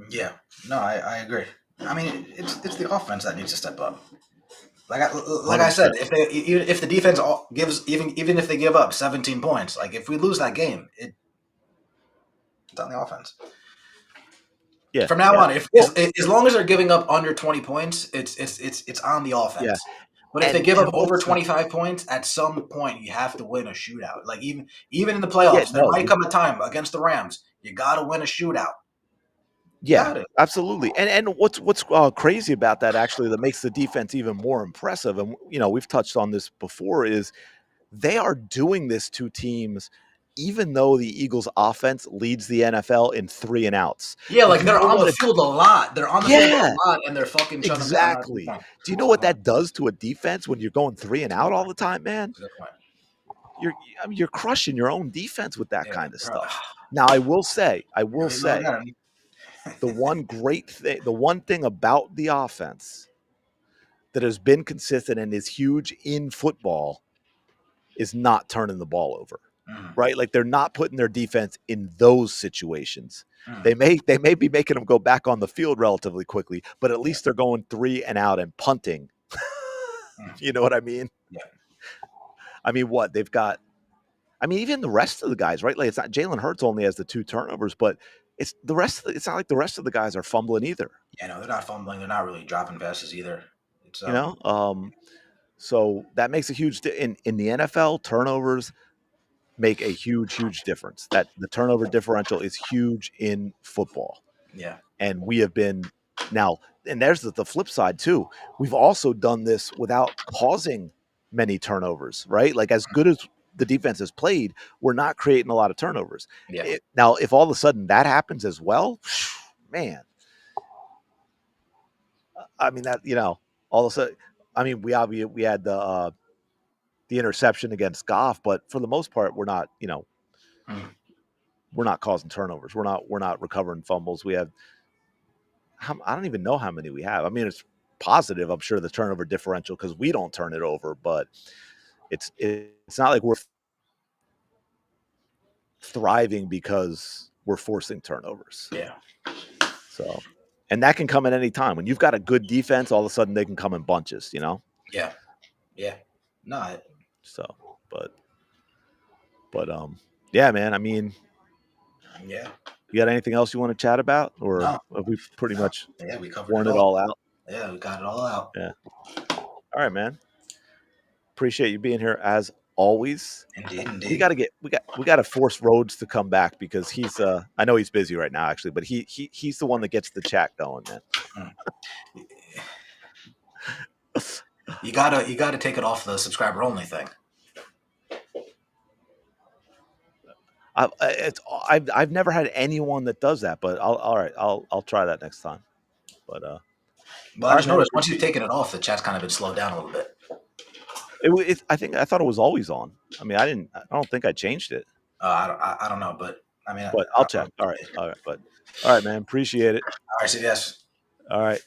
Yeah, no, I agree. I mean, it's the offense that needs to step up. Like I said, 100%. if the defense gives even if they give up 17 points, like if we lose that game, it's on the offense. Yeah. From now Yeah. on, as long as they're giving up under 20 points, it's on the offense. Yeah. But if they give up over what's 25 points, at some point you have to win a shootout. Like even in the yeah, playoffs, there no, might come a time against the Rams, you got to win a shootout. yeah, Got it. absolutely. And what's crazy about that actually that makes the defense even more impressive, and we've touched on this before, is they are doing this to teams even though the Eagles offense leads the NFL in 3 and outs. Yeah, And like do you they're know on the what field a lot. They're on the field Yeah, a lot, and they're fucking shutting them down on every exactly. point. Do you know what that does to a defense when you're going 3 and out all the time, man? Good point. You're crushing your own defense with that Yeah, kind of bro. stuff. Now, I will say, Again. the one thing about the offense that has been consistent and is huge in football is not turning the ball over. Right? Like, they're not putting their defense in those situations. They may be making them go back on the field relatively quickly, but at least they're going 3 and out and punting. You know what I mean? Yeah. I mean, what they've got. I mean, even the rest of the guys, right? Like, it's not Jalen Hurts only has the 2 turnovers, but it's the rest. It's not like the rest of the guys are fumbling either. Yeah, no, they're not fumbling. They're not really dropping passes either. It's So that makes a huge in the NFL. Turnovers make a huge difference. That the turnover differential is huge in football. Yeah. And we have been now, and there's the flip side too. We've also done this without causing many turnovers, right? Like, as good as the defense has played, we're not creating a lot of turnovers. Yeah. Now, if all of a sudden that happens as well, man, I mean, that, all of a sudden, I mean, we had the interception against Goff, but for the most part, we're not, we're not causing turnovers. We're not recovering fumbles. We have, I don't even know how many we have. I mean, it's positive, I'm sure, the turnover differential, because we don't turn it over, but it's not like we're thriving because we're forcing turnovers. Yeah. So, and that can come at any time. When you've got a good defense, all of a sudden they can come in bunches, Yeah. Yeah. No. So, but yeah, man. I mean, yeah. You got anything else you want to chat about, or No. have we pretty much we covered worn it all out? Yeah, we got it all out. Yeah. All right, man. Appreciate you being here as always. Indeed. We got to force Rhodes to come back, because he's I know he's busy right now, actually, but he's the one that gets the chat going, man. You gotta take it off the subscriber only thing. I've never had anyone that does that, but I'll try that next time. But I just noticed once you've taken it off, the chat's kind of been slowed down a little bit. I thought it was always on. I mean, I don't think I changed it. I don't know, but I mean, but I'll check. All right, but all right, man. Appreciate it. All right, so yes. All right.